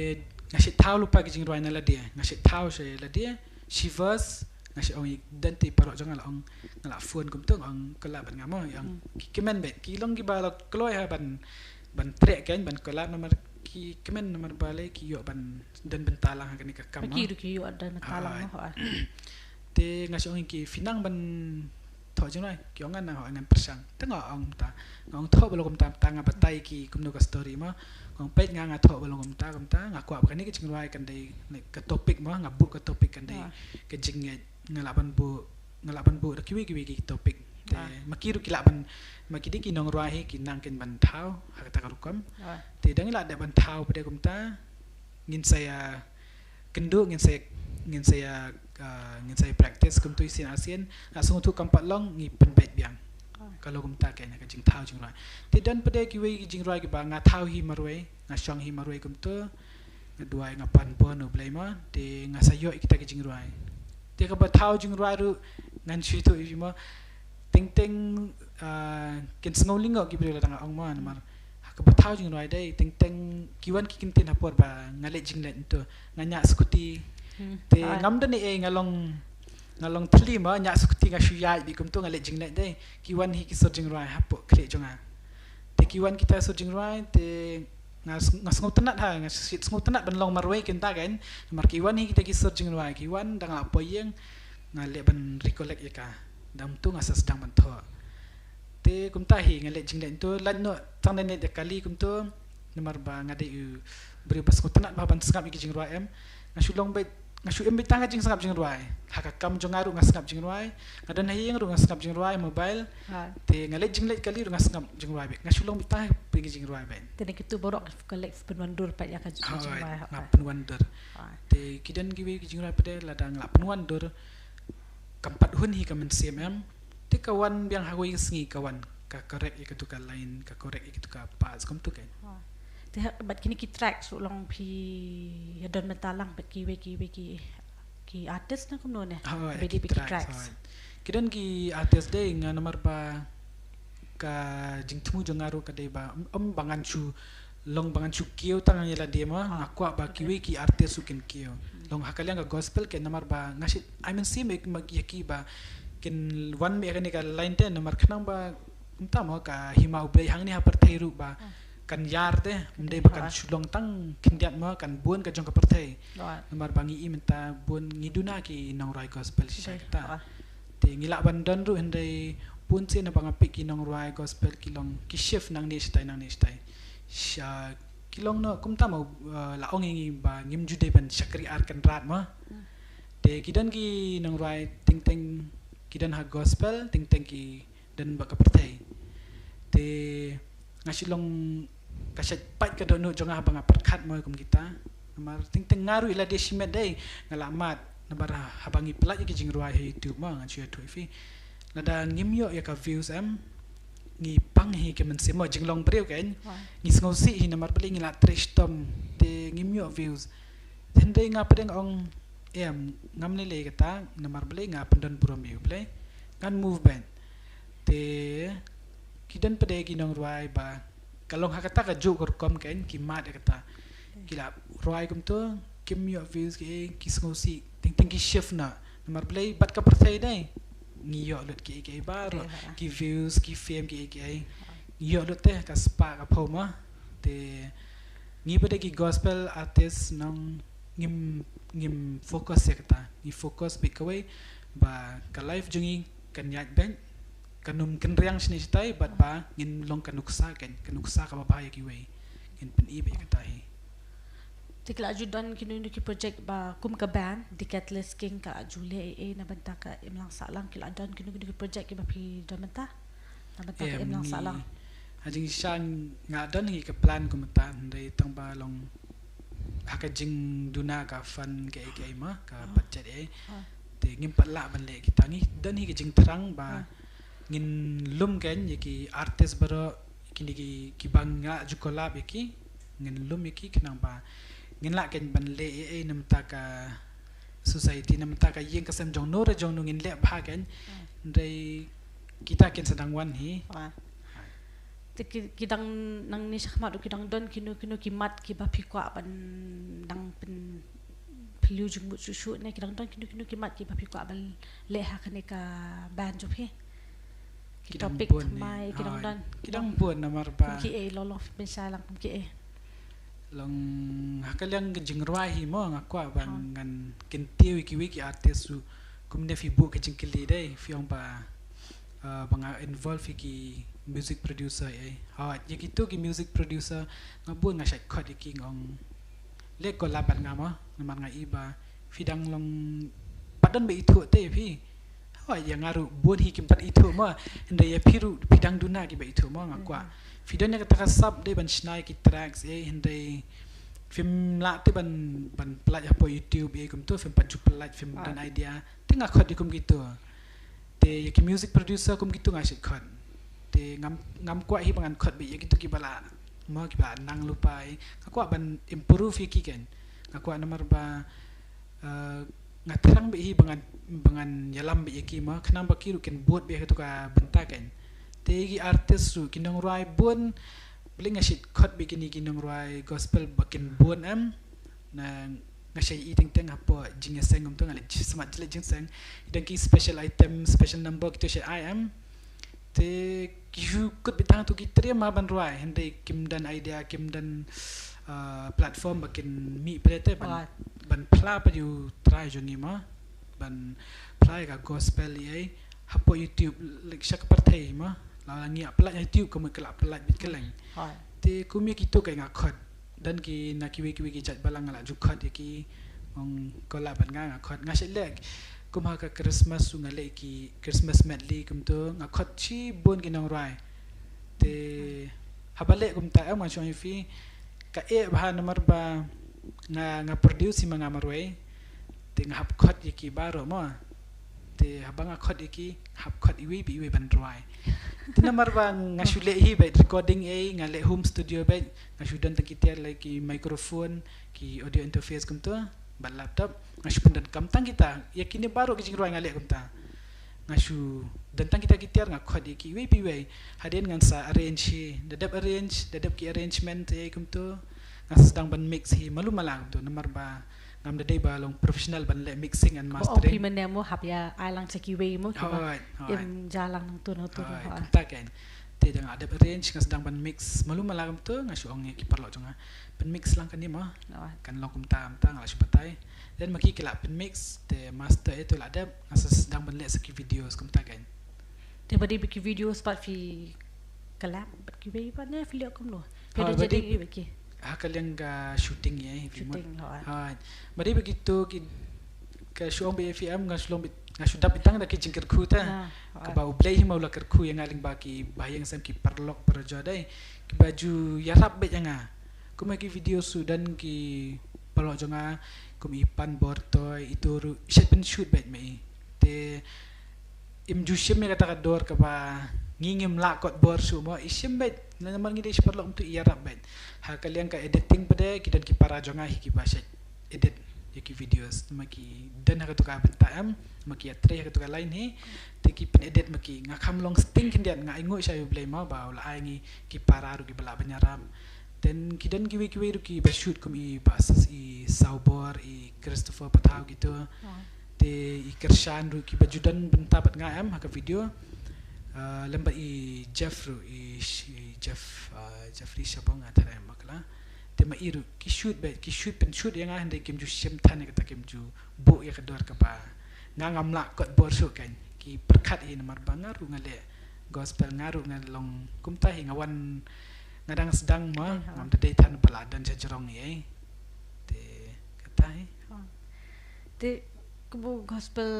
ngasih tahu lupa ki jing rai na la dia ngasih tahu saya la dia shivers ngasih ong dan te perlok jonga la ong ngala phone kum tu ong collab ban ngamo yang ki men bet ki long ki ba lo kloi ha ban trek kan ban collab nomor ki kemen nomor balik ki yo ban dan bentalang kan ka kam Maki ki yo dan bentalang ho te ngasong ki finang ban tho jeng lai ki ngan na ho ngan persang tengok ong ta ngong tho belum tam tanga batai ki kumno ka story ma ngong pet nga tho belum tam nga kwa kan ni ki jeng lai kan dei ka topik ma ngabu ka topik kan dei ke jeng ngalaban bu da kiwi ki topik te makiru kilaban makidi ki nong ruahi ki nang ken ban thau ha ta karukam te dang la da ban thau pada kumta ngin saya kendu ngin saya practice kum tu isin ASEAN langsung tu kampat long ngi penbait biang kalau kumta kayaknya ka jing thau jing ruai te dan pada kiwi ki jing ruai ki ba nga thau hi marwai nga shong hi marwai kum tu ngeduai ngapan bon no blema te nga sayo kita ki jing ruai te ka ba thau jing ruai ru ngan chi tu i ma ting kin snowling ki bre la tanga ong ma mar ka ba thau jing ruai dai ting kiwan ki kin tin hapor ba ngale jing let tu nganya skuti te ngam dan e ngalong thli ma nya skuti nga shuyai bi kum tu ngale jing let dai kiwan hi ki so jing ruai hapo kre jonga te kiwan kita so jing ruai te ngas ngau tenat ha ngas sit ngau tenat ban long marwai kin ta kan mar kiwan hi kita ki so jing ruai kiwan dang apa yang ngale ban recollect ya ka dam tu ngasa sedang ban tho te kum ta hi ngale jing let tu lan no tang ne de kali kum tu nomor ba ngade u beri pas ngau tenat ba ban sengap ki jing ruai em ngasulong bet ngasu em betang jing sengap jing ruai haka kam jongaru ngasngap jing ruai ngadan hayeng ru ngasngap jing ruai mobile te ngale jing let kali ru ngasngap jing ruai bet ngasulong betang pergi jing ruai ben te nek tu borok collect penwandur pa ya ka jing ruai ngap penwandur te kidan giwe jing ruai pede ladang ngap penwandur kampat hun hi kamen cmm te kawan biang hawai sengi kawan ka korek ikatu ka lain ka korek ikatu ka pas kom tu kan te bat kini ki track so long pi ya don metalang bat ki artist na kumno ne bedi pi tracks kidan ki artist dei nga nomor ba ka jing temu jongaru ka dei ba bangan chu long bangan chu kieu tang yela dia ma akwa ba kiwi ki artist sukin kieu long hakaliang ka gospel ke nomor ba ngasit I mean see make yaki ba kin one me ka line ten nomor khnang ba kumta mo ka himau blai hang ni ha parthai ru ba kan yar te mde bakan sulong tang kindiat ma kan buan ka jong ka parthai nomor bangi i minta buan ngiduna ki nong rai gospel si ta te ngila bandan ru hendai pun se na bangapi ki nong rai gospel ki long ki shift nang ni stai sha kilong no kumta mo la ong ngi ba ngim jude ban shakri ar kan rat ma te kidan ki nong rai ting kidan ha gospel ting ki dan ba ka parthai te ngasilong kaset pat ka dono jonga banga perkat mo kum kita namar ting ngaru ila de simet dai ngalamat nabara habangi pelat ki jing ruai YouTube ma ngachi tu fi nada ngimyo ya ka views am ngi pang hi ke men semo jing long breu kan ngi sngosi hi namar peli ngi la trash tom te ngimyo views dendai nga pedeng ong em ngamne le kata namar beli nga pendan buram yu beli kan movement te kidan pede kinong ruai ba kalong hakata ka jo kom kan kimat kata kila ruai kum tu kim yo views ki sngosi ting ki shift na namar play bat ka perthai dai ngiyo lut ki bar ki views ki fame ki ngiyo lut te ka spa ka phoma te ngi pede ki gospel artist nang ngim focus ya kata ngi focus bikawai ba ka live jungi kan yat ben kanum kenriang sini sitai bat ba ngin long kanuksa ka babaya ki we ngin pen ibe katahi tikla ajudan kinu ki project ba kum ka band di Catalyst King ka Julia na banta ka imlang salang kila adan kinu ki project ki ba pi domenta na banta ka imlang salang hajing shan nga dan hi ka plan kumata dai tang ba long hakajing duna ka fan ke ma ka budget te ngim patla ban le kita ni dan hi jing terang ba ngin lum kan yaki artis baro kini ki bangga jukola beki ngin lum yaki kenang ba ngin la kan ban le namta ka society namta ka yeng kasam jong no ngin le ba kan dai kita ken sedang wan hi kidang nang ni sakmat kidang don kinu kimat ki ba pikwa ban dang pen pilu jung susu ne kidang don kinu kimat ki ba pikwa ban le ha kan ka ban jop he topik mai kidang buan namar ba ki lolof bensalang ki long hakalang jing ruai mo ngakwa bang ngan kintiu wiki artis su kumne fi bu kajing kili dai fiong ba bang involve ki music producer ha gitu ki music producer ngabun ngasai khot ki ngong le ko laban ngama ngaman nga iba fidang long padan be itu te fi ha yang ngaru bon hi kimpat itu mo enda ya piru fidang duna ki be itu mo ngakwa fidang ka takasab de ban snai ki tracks enda film la te ban pelaj apa YouTube kum tu film paju pelaj film dan idea tengah khot kum gitu te ya ki music producer kum gitu ngasih khot te ngam kwa hi bangan khot be ya gitu ki bala mo ki bala nang lupai aku ban improve ki kan aku nomor ba ngaterang be hi bangan yalam be ki mo kenapa ki rukin buat be tu ka bentakan te gi artis su kinong rai bon beli ngasih khot be kini kinong rai gospel bakin bon na ngasih eating teng apa jinga seng tu ngali semat jele jing seng dan ki special item special number kita share I am te kiu kut bitang tu kitria ma ban ruai hende kim dan idea kim dan platform bakin mi prete ban pla pa you try jongi ma ban play ka gospel ye hapo YouTube like syak partai ma la ngi apla YouTube ko me kelap pelat bit keleng te kumi kitu kai ngakot dan ki nakiwi jat balang ala jukot ki ong kolab ban ngakot ngasih lek kum ha ka Christmas su ngale ki Christmas medley kum tu ngakot chi bon kinong rai te habale kum ta ma chong fi ka bahan nomor ba nga produce mga marway te ngahap khot ki baro mo te habang khot ki hap khot iwi ban rai te nomor ba ngasule hi ba recording ngale home studio ba ngasudan ta kita like microphone ki audio interface kum tu ban laptop ngasu pendan kamtang kita yakini baru kijing ruang ngale kamta ngasu dantang kita ngakot ki we hadin ngan sa arrange dadap ki arrangement kumtu ngas sedang ban mix hi malu malang tu nomor ba ngam dadai ba long professional ban le mixing and mastering oh pimen mo hap ya ailang ceki we mo im jalang nang tu ta kan te dang ada arrange ngas sedang ban mix malu malang tu ngasu ong ki perlo jonga ban mix lang kan ni mo kan long kumta ngala subatai dan maki kelap pen mix te master itu lah ada ngas sedang ban le seki videos kumta kan te badi biki video spot fi kelap baki we pa ne film kum lo video jadi baki kalian ga shooting ya shooting badi begitu ke show BFM ngasudap bitang da ki jingker khu ta ka bau play mau la kerku yang aling baki bayang sam ki perlok perjodai ki baju yarap be janga kuma ki video sudan ki perlok jonga kum ipan bortoy itu pen shoot bet me te im jushim me kata kador ka ba ngingim la kot bor su mo isim bet na naman ngi de perlok untuk yarap bet ha kalian ka editing pade ki dan ki para jonga hi ki basek edit ki videos maki dan ha ka bentam maki atre ha ka lain he te ki pen edit maki ngakam long sting kindian nga ingo saya blay ma ba la ai ki para ru ki bala banyaram dan kidan kiwi ru ki ba shoot kum I bas I Saubor I Christopher Patau gitu te I Kershan ru ki bajudan bentapat ngam ha ka video lemba I Jeff ru I Jeffrey Shabong atara makla te ma iru ki shoot pen shoot yang hande kim ju sem tan ka kim ju bu ya ka dor ka ba ngam la kot bor su kan ki perkat I nomor bangar ru ngale gospel ngaru ngalong kumta hi ngawan ngadang sedang mah ngam tadi tan baladan jajarong ye te katai te kubu gospel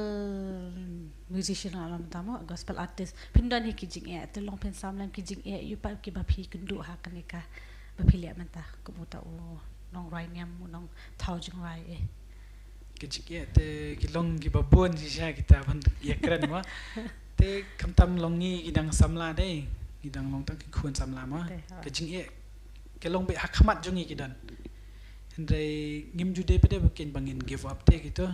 musician alam tamu gospel artist pindan hi kijing te long pen samlan kijing yu pa ki ba phi kundu ha kanika ba phi le manta kubu ta o nong rai nyam nong thau jing rai kijing te kilong ki babon si sya kita ban ya keren mah te kamtam longi idang samla dei idang long tang ki khun samla ma kijing kelong be hakmat jongi kidan hendrai ngim jude pede bukin bangin give up te gitu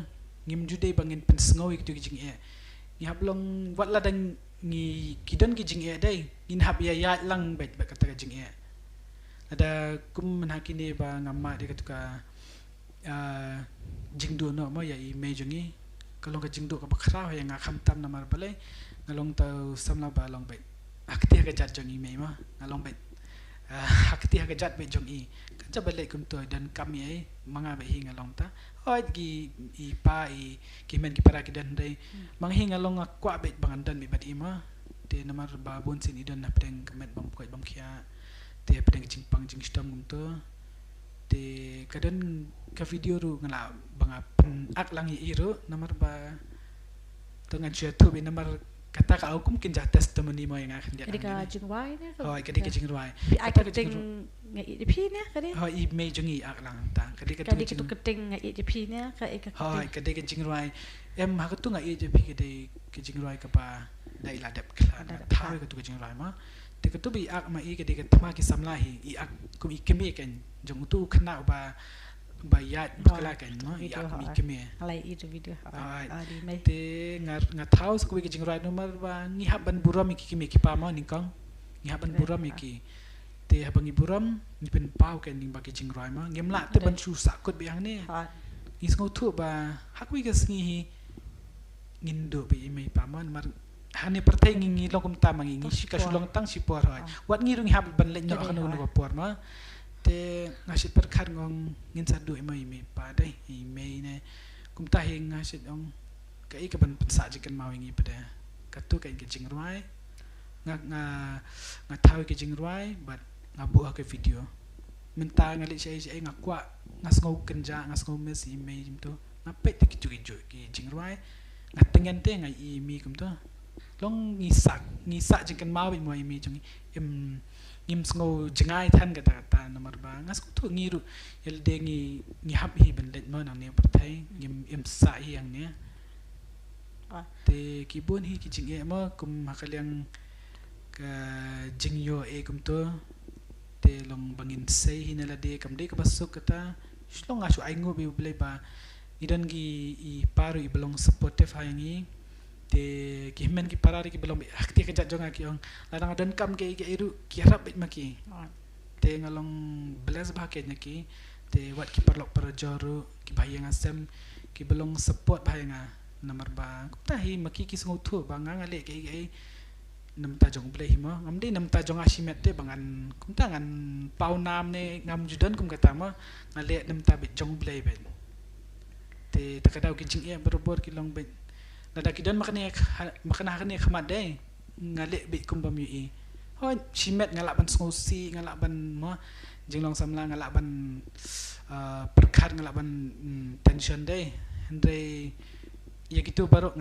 ngim jude bangin pensngau gitu kijing ni hablong wat ladang ni kidan kijing dai ngin hab ya lang bet kata kijing ada kum menhakini ba ngamma de katuka jingdu no mo ya I mejongi kalong ka jingdu ka bakra ya ngakam tam namar balai ngalong tau samla ba long bet akti ka jat jongi me ma ngalong bet akti ka jat be jongi kita balik kum tu dan kami ai mangabe hingalong ta oi gi I pa I kimen ki para ki dan dai manghingalong akwa bet bangandan mi badi ma te namar babun sin idan na pedeng kemet bang pukoi bang kia te pedeng jingpang jing stam kum tu te kadan ka video ru ngala banga pen ak lang I ru namar ba tengah jatuh be namar kata ka aku mungkin jah testimoni mo yang akan dia Jadi ka jingwai ni. oh kadi ka jingruai Kata ka jing ngai pi ni kadi. oh I me jungi ak lang ta kadi ka Kadi ka keting ngai pi ni ka ka. oh kadi ka jingruai em ha ka tu ngai je pi kadi ka jingruai ka ba dai ladap klan thau ka tu ka jingruai ma te ka tu bi ak ma I kadi ka tama ki samlahi I ak ku I kemi kan jong tu khana ba bayat kala kan no I ak mi kemi alai itu video di mai te ngat house ku ki jingrai nomor ba ngi haban buram ki kimi ki pa mo ni kong ngi haban buram ki te habang iburam ni pen pau kan ni ba ki jingrai ma ngem la te ban chu sakut biang ni ngi sngo tu ba hakwi ka sngi ngindo bi mai pa mo mar hani pertai ngi lokum ta mangi ngi shika shulong tang si por hai wat ngi rung hab ban le no kan no por ma te ngasit perkar ngong ngin sadu mai pa dai mai ne kum ta hing ngasit ong ka I ka ban pensa jikan mau ngi pada katu ka ngi jingruai nga tahu ke jingruai but ngabu ke video menta ngali sai ngakwa ngasngau kenja ngasngau mes mai jim tu ngapet te kicu ki jingruai ngatengen te ngai I mi kum tu long ngisak jikan mau mo mi jong ngim sngo jengai than kata nomor ba ngas tu ngiru yel de ngi hab hi bendet mo nang ne pertai ngim sa hi yang ne te kibun hi ki jing e mo kum hakaliang ka jingyo e kum to te long bangin sei hinala de kam de ka basuk kata shlong asu aingo be ble ba idan gi I paru I belong supportive hayangi te kimen ki parari ki belum akti ka jajong ki ong ladang adan kam ke iru ki harap bit maki te ngalong belas bah ke nyaki te wat ki perlok perjoru ki bayang asem ki belong support bayanga namar ba tahi maki ki sngo thu banga ngale ke nam ta jong ble hima ngamdi nam ta jong asimet te bangan kum tangan pau nam ne ngam judan kum kata ma ngale nam ta bit jong ble ben te takadau ki jing e berobor ki long bet nada kidan makanya hakane khamat dai ngale bit kum bam yi ho simet ngalak ban ngosi ngalak ban mo jinglong samla ngalak ban perkhat ngalak ban tension dai ndai ya gitu baru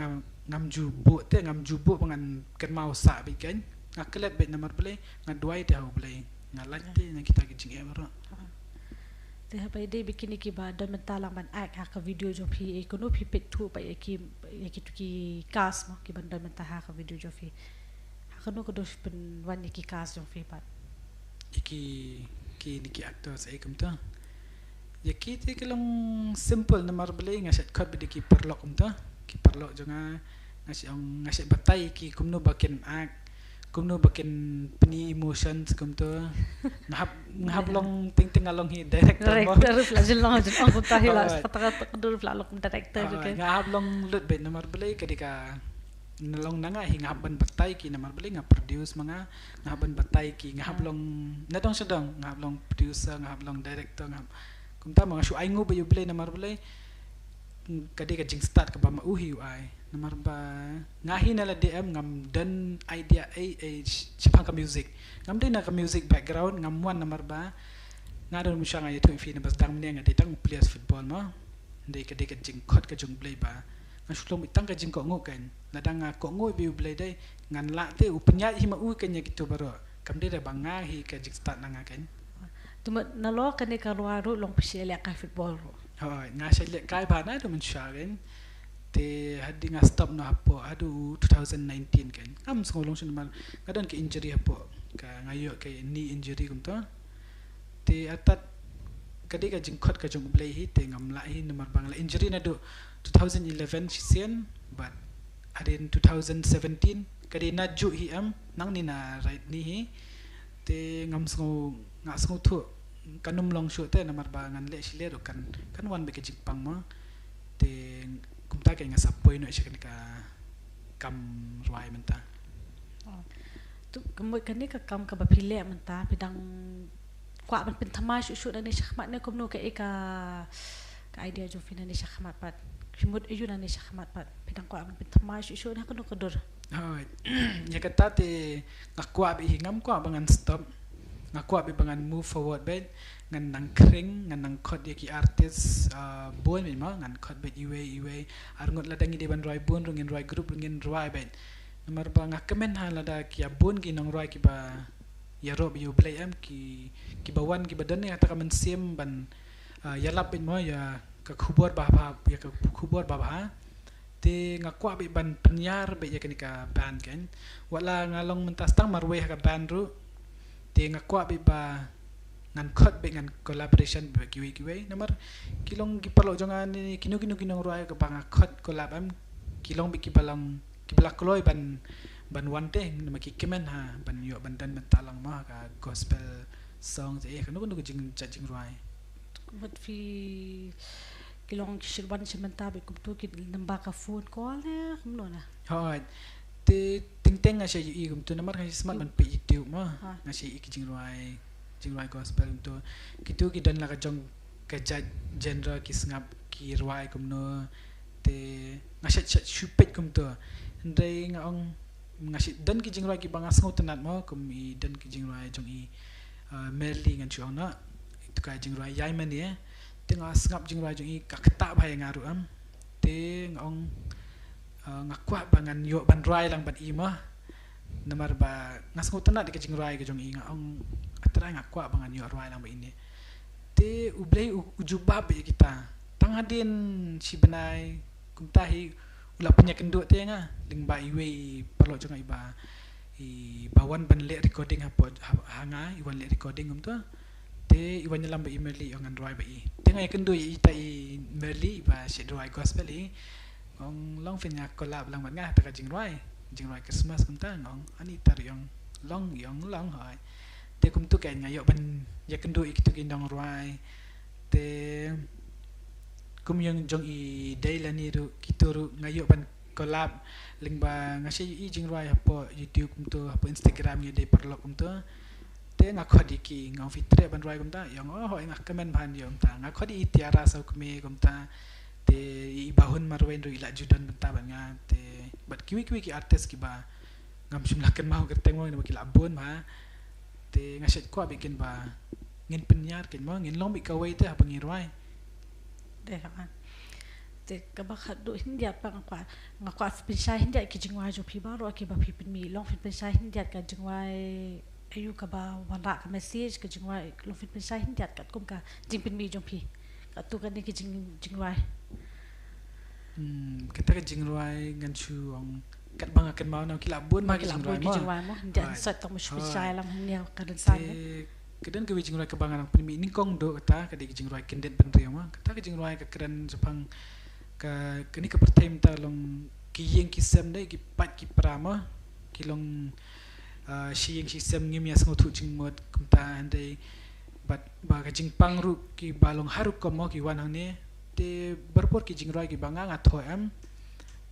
ngam jubu te ngam jubu pangan kan mau sa bit kan ngaklet bit nomor play ngaduai dah play ngalat te na kita ki jing e baru te ha pai de bikini ki ba dan mentalang ban ak ha ka video jo phi e kono phi pet thu pa e ki tu ki kas mo ki ban dan mentah ha ka video jo phi ha kono ko dos pen wan ki kas jo phi pa ki ni ki actor sai kum ta ya ki te kelong simple namar bele ngaset khat bi ki perlok kum ta ki perlok jonga ngaset batai ki kumno baken ak kumno baken peni emotions kum to ngahap long ting along hi director flajil long jin ang kunta hila pataka dur flalok director ke ngahap long lut bet nomor bele kadika nalong nanga hi ngahap ban batai ki nomor bele nga produce mga ngahap ban batai ki ngahap long nadong sedang ngahap long producer ngahap long director ngahap kum ta mga shu ai ngo ba yu bele nomor bele kadika jing start ka ba ma uhi ai nomor ba ngahi nala DM ngam dan idea sipang ka music ngam din na ka music background ngam wan nomor ba ngadon musya nga itu fi na bas dang ne nga ditang players football mo ndai ka de ka jing khot ka jung play ba ngasulong itang ka jing ko ngo kan nadang ko ngo bi play dai ngan la te upnya hi ma u kan ya gitu baro kam de ba ngahi ka jing start na nga kan tuma nalo kan ka ruaru long pisiel ka football ro ha nga sele kai ba na do musya kan te hadi nga stop no hapo adu 2019 kan am sngolong sin man kadon ke injury hapo ka ngayo ke knee injury kum to te atat kadi ka jingkhot ka jong play hi te ngam la hi nomor bangla injury na do 2011 sisen but adin 2017 kadi na ju hi am nang ni na right ni hi te ngam sngo nga sngo thu kanum long shoot te nomor bangan le sile do kan wan be ke jingpang mo te kumta kay nga sapoy no siya ka kam ruay menta tu kemoy kani ka kam ka bapile menta pidang kwa man pen thamai shu na ni shakmat ne kumno ka eka ka idea jo fina ni shakmat pat khimut ayu na ni shakmat pat pedang kwa man pen thamai shu na kuno kadur ya kata te ngakwa bi hingam kwa bangan stop ngakwa bi bangan move forward bet ngan nang kring ngan nang khot ya ki artist bon mi ma ngan khot bet iwe arngot la dangi de ban roi bon rungin roi group rungin roi bet nomor ba ngakamen ha la da ki bon ki nang roi ki ba ya rob yu play am ki bawan ki badan ni kata kamen sim ban ya lap bet mo ya ka khubor ba ya ka khubor ba te ngakwa bi ban penyar be ya kenika band kan wala ngalong mentas tang marwe ka band ru te ngakwa bi ba ngan khot be ngan collaboration be kiwi nomor kilong ki perlo jongan ni kinu ruai ka bang khot collab am kilong bi ki balak kloi ban one day nama ki kemen ha ban yo ban dan talang ma ka gospel song te kanu jing ruai but fi kilong shirban sementa be kum tu ki namba ka phone call ne kumno na hoi te ting nga siya i kum tu namar kasi smart man pe youtube ma nga siya i jing ruai gospel kum tu kitu ki dan la ka jong ka genre ki sngap ki ruai kum no te nga siya shupet kum tu ndai nga ong nga siya dan ki jing ruai ki bangas ngo tanat mo kum i dan ki jing ruai jong i merli ngan chuang na itu ka jing ruai yai man ye tengah ngap jing ruai jong i kakta bhai ngaru am te ngong ngakwa bangan yo ban ruai lang ban ima namar ba ngas ngutana de jing ruai ke jong i ngong atra ngakwa bangan yo ruai lang ba ini te ublei ujubab be kita tangadin si benai kumtahi ula punya kenduk te nga ling ba iwe perlo jong iba i bawan ban le recording hanga iwan le recording tu te iwan nyelam ba merli ngan ruai ba i tengah kendu i ta i merli ba si ruai gospel i ngong long fin ya collab lang ba nga ta jing ruai Christmas kum ta ngong ani tar yong long hai te kum tu kai nga yo ban ya kendu i kitu kindong ruai te kum yang jong i dai la ni ru kitu ru nga yo ban collab ling ba nga si i jing ruai hapo YouTube kum tu hapo Instagram ni dai perlo kum tu te nga khodi ki ngong fitre ban ruai kum ta yang hoi nga comment ban yong ta nga khodi tiara sau kme kum ta te i bahun marwen ru ila judan benta ban nga te bat kiwi ki artist ki ba ngam simlakan mau kerteng mo ni ki labon ma te nga set ko bikin ba ngin penyar kin mo ngin long bi kawai te ha bangi ruai de kan te ka ba khadu hindia pang kwa nga kwa spesha hindia ki jingwa jo pi ba ro ki ba pi pen mi long fin spesha hindia ka jingwa ayu ka ba wala ka message ka jingwa long fin spesha hindia ka kum ka jing pen mi jong pi ka tu ka ni ki jingwa kita ka jing ruai ngan chu ong kat bang akan mau na kila bun ma ki jing ruai mo hindia sat tong spesha lang hindia ka dan san kedan ke jing ruai ka bang ang pen mi ni kong do ta ka de jing ruai kendet ben rio ma kata ka jing ruai ka keren Jepang ka kini ka pertime ta long ki yeng ki sem dai ki pat ki prama ki long si yeng si sem ngim ya sngo thu jing mod kum ta andai bat ba ka jing pang ru ki balong haruk ko mo ki wan hang ne te berpor ki jing ruai ki banga nga tho am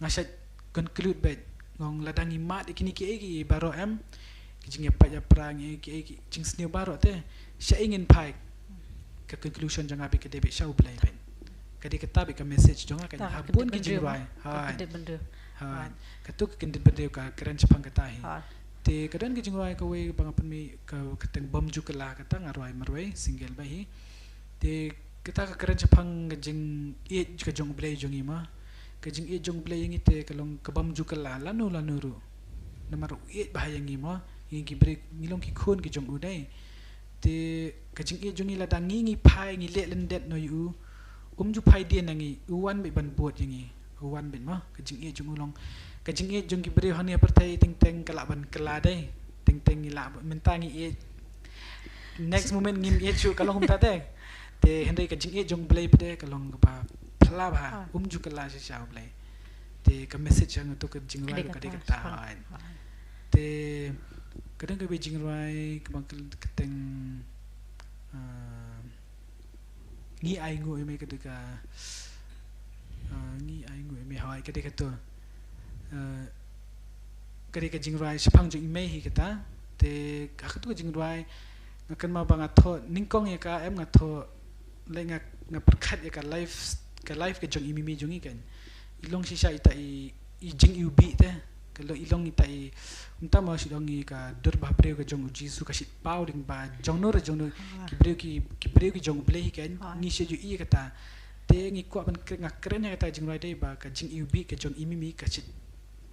ngasat conclude bet ngong ladangi mat ikini ki baro am ki jing ya pa ya prang ki jing sneu baro te sha ingin pai ka conclusion jang abi ke debit sha ublai ben kadi kata bi ka message jonga ka habun ki jing ruai ha katu ka kendet bende ka keren Jepang kata hi te kadan ki jing ruai ka we bangapan mi ka kateng bom jukala kata ngaruai marwai single ba hi te kita ka keren Jepang ka jing e ka jong blai jong ima ka jing e jong blai ngi te kalong ka bom jukala lanu ru namar e bahayang ima ngi break ngilong ki khon ki jong udai te ka jing e jong ila dangi ngi pai ngi le lendet no yu ju pai dia nangi uwan be ban bot ngi uwan ben ma ka jing e jong ulong ka jing e jong ki bre hani pertai teng kala ban kala dai teng ila mentangi e next moment ngim e chu kalong ta te te hendai ka jing e jong blai pede kalong ba phla ba ju kala se chau blai te ka message ang to ka jing ruai ka de ka ta te kadang ka jing ruai ka bang keteng ngi ai ngo me ka de ka ngi ai ngo me hai ka de ka to ka de ka jing ruai sepang jing me hi ka ta te ka tu jing ruai ngakan ma ba ngatho ningkong ya ka em ngatho le ngaperkat ya ka live ke jong imimi jongi kan ilong sisa ita i jing ubi te kalau ilong ita i unta ma sidong i ka dur ba breu ke jong uji su ka sit pau ding ba jong nur ki breu ki jong blei kan ni se ju i kata te ngi ko ban ngakren ya kata jing rai dei ba ka jing ubi ke jong imimi ka sit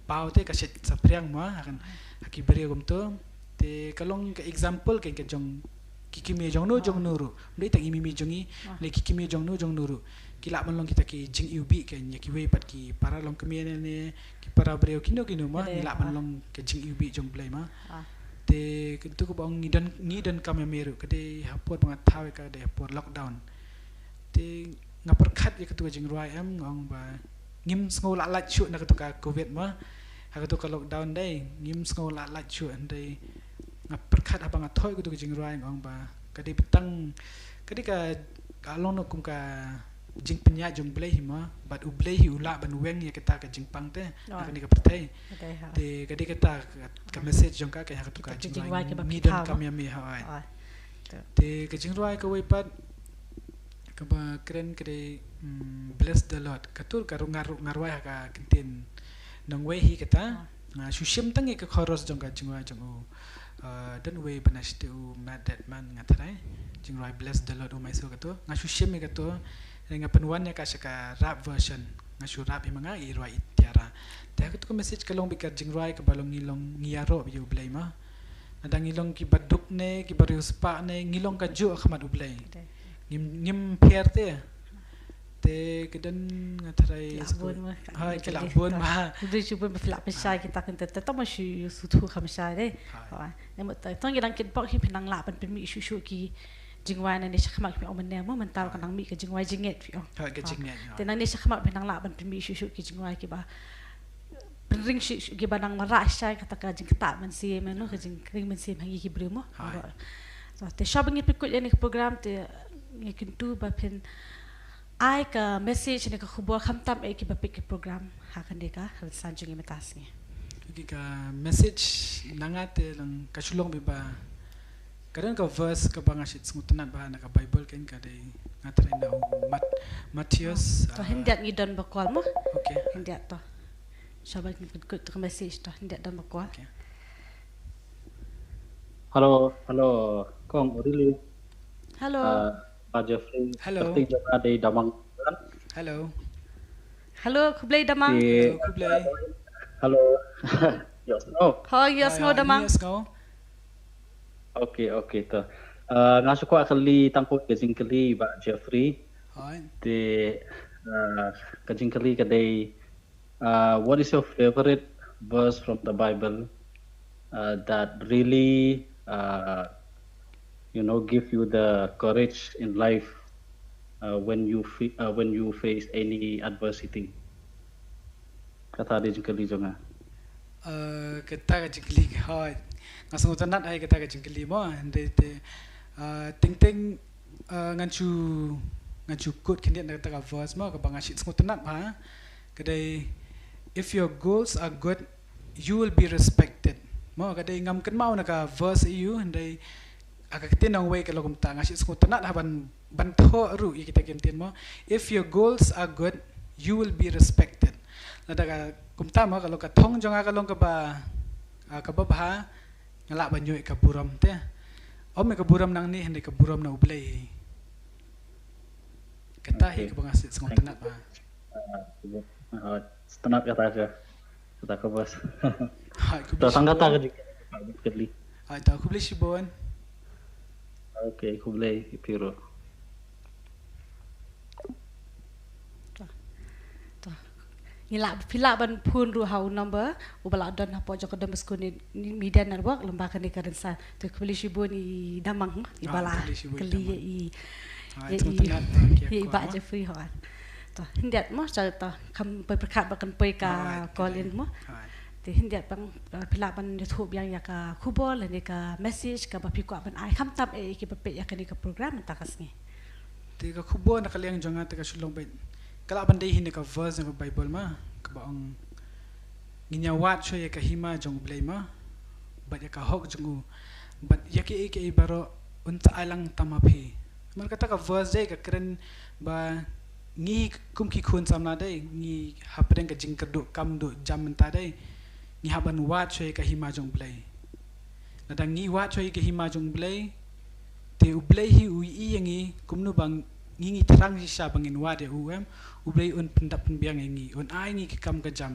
pau te ka sit sapriang ma akan ki breu gom to te kalong ke example ke jong kikimi jong nuru dei tang imimi jongi le kikimi jong nuru kila man long kita ki jing ubi ke nya ki wei pat ki para long kemien ne ki para breu kino ma nila man long ke jing ubi jong blai ma te kentu ko bang ngidan kamemeru ke de hapot bangat tawe ka de hapot lockdown te ngaperkat ya ketu jing ruai am ngong ba ngim sngo la chu na ketu ka covid ma ha ketu ka lockdown dei ngim sngo la chu andai ngaperkat abang athoy ketu jing ruai ngong ba ka de petang ka de ka long no kum ka jing penya jong blai hima bat u blai hi ula ban weng ya kita ka jing pang te ka ni ka pertai te ka di kita ka message jong ka ha tu ka jing wai ni dan kam ya mi ha te ka jing ruai ka wei pat ka ba kren ka de bless the lord ka tur ka ngarwai ka kintin nang wei hi kita shushim tangi ka khoros jong ka jing wai jong dan wei banas tu mad that man ngatarai jing ruai bless the lord o mai so ka tu shushim ka tu nga penuan ya kasi ka rap version nga shu rap mga irwai tiara te ko message kalong bika jingrai ka balong ngilong ngiyaro biu blay ma nadang ngilong ki baduk ne ki barius pa ne ngilong ka ju akhmat ublay ngim perte te kedan nga taray ha kilabon ma udah cuba berflak pesai kita kan tetap masih suatu khamsai deh nemu tong gilang kit bok hi penang la pan pemi shu ki jingwai na ni sakmak pi omen nemo mental kanang mi ke jingwai jinget pi ha ke jinget te nang ni sakmak penang la ban pemi shu ki jingwai ki ba ring shi ki banang mara sai kata ka jing ta man si men no ke jing ring men si hangi ki brimo so te shopping pi kut ni program te ni kintu ba pen ai ka message ni ka khubo khamtam e ki ba pik program ha kan de ka sanjung metas ni ki ka message nangate lang kasulong bi ba kadang ka verse ka banga shit smutunan ba na ka bible ken ka de ngatren na Matius to hindiat ni don bakol mo okay hindiat to sabat ni kut to message to hindiat don bakol Hello kong really hello Pak Jeffrey hello seperti juga di Damang hello kublai damang kublai halo yes no damang Okay to. Nga suko akali tangkot kajing kali ba Jeffrey. Hi. The kajing kali kadai. What is your favorite verse from the Bible that really give you the courage in life when you face any adversity? Kata ada jengkali jonga. Kata jengkali hai. Ngasong tanat ay kata jengkali mo ande te ting nganchu kut kindian na kata verse mo ka bangasit song tanat ha kadai if your goals are good you will be respected mo kadai ngam kan mau na ka verse you ande akakitin ang way kalau kumta ngasit song tanat ha ban tho ru kita kintin mo if your goals are good you will be respected nada kumta mo kalau ka thong jonga kalong ka ba kababha ngala banyo ka buram te me ka buram nang ni hindi ka buram na ublay katahi ka bangasit song tanat ba tanat kata ka bos hai ku sanggata ka jengkali hai ta kublay sibon okay kublay piro Nila pila ban pun ru hau number ubala don hapo joko dam skuni media network lembaga ni karensa to kubli shibo ni damang ibala kali i ba je free ho to hindiat mo cha to kam perkat bakan poi ka kolin mo te hindiat bang pila ban youtube yang ya ka kubol ni ka message ka ba piko ban ai kham tam e ki pe ya ka program takas ni te ka kubo na kaliang jonga te ka sulong bay kala bandai hin ka verse ng Bible ma ka baong ginyawat so ya ka hima jong blay ma ba ya ka hok jong ba ya ki baro unta alang tamapi man kata ka verse dai ka keren ba ngi kum ki khun samna dai ngi hapren ka jing kerdu kam du jam ta dai ngi haban wat choi ka hima jong blai nada ngi wat choi ka hima jong blai te u blai hi u i ngi kum nu bang ngi terang si sa bangin wat de uem u blai un pendap biang ngi un ai ngi ki kam ka jam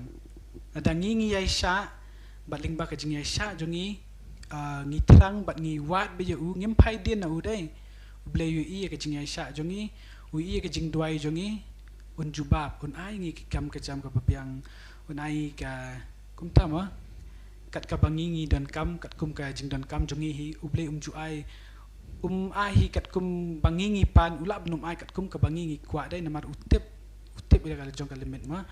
nada ngi ai sha baling ba ka jing ai sha jongi ngi terang bat ngi wat be u ngim pai din na u dai u blai u i ka jing ai sha jongi u i ka jing duai jongi un jubab un ai ngi ki kam ka jam ka biang un ai ka kum ta ma kat ka bangingi dan kam kat kum ka jing dan kam jongi hi u blai ju ai hi kat kum bangingi pan ulap benum ai kat kum ka bangingi kwa dai namar utip ila kala jong ka limit ma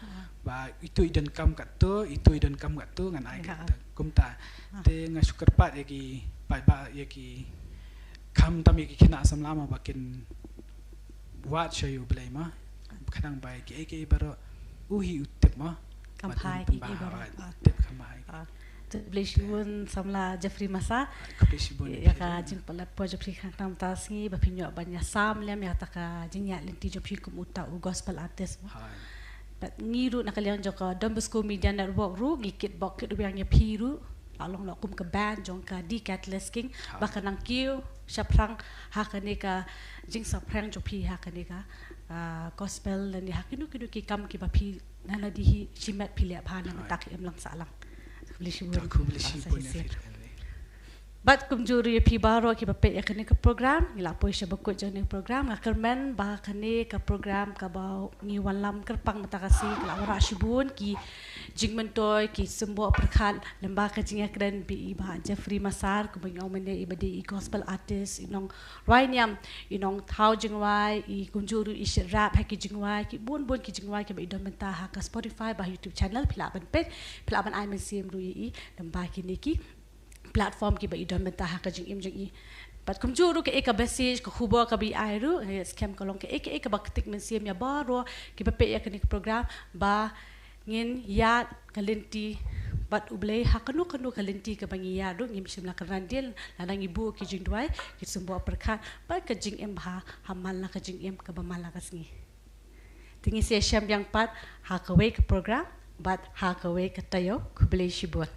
ba itu dan kam kat tu itu dan kam kat tu ngan ai kat kum ta te nga syukur pat yaki ba yaki kam tam yaki kena asam lama bakin buat shayu blai ma kadang bai ki baro uhi utip ma kampai ki ibarat tip kampai Bleshibun samla Jeffrey Masa ya ka jing pala po Jeffrey khang tam tasngi ba pinyo banya sam lem ya ta ka jing ya lenti Jeffrey kum uta u gospel artist but ngiru nakalian joka Don Bosco Media Network ru ngikit bok kit yang ya piru along lo kum ka band jong ka di Catalyst King ba ka nang kiu shaprang ha ka ne ka jing saprang Jeffrey ha ka ne ka gospel dan ya kinu ki kam ki ba pi nana di chimat pilih phana matak em lang sa lang Bat kumjuri pi baro ki bapet yakani ke program ngila poi sya bakut jani program ngakermen bah kani ke program ka bau ngi walam kerpang matakasi kala ora shibun ki jingmentoy ki sembo perkhat lembah ka jinga kren bi iba Jeffrey Masar ku bang omene ibadi gospel artist inong rainiam inong thau jingwai I kumjuri I rap haki jingwai ki bun ki jingwai ki ba idon mentah ha ka Spotify bah YouTube channel pilaban pet pilaban ai mesim ru I lembah ki niki platform ki ba idon mentah ka jing im jing I pat kumjuru ke eka message ko khubo ka bi airu scam kolong ke eka baktik mensim ya baro ki ba pe ya kani program ba ngin ya kalenti bat ublei hakanu kalenti ka bangi ya do ngim simla karandil lanang ibu ki jing duai ki sumbo perkhat ba ka jing em ha hamal na ka jing em ka ba malakas ngi tingi se syam yang pat ha ka we ka program bat ha ka we ka tayo kublei shibot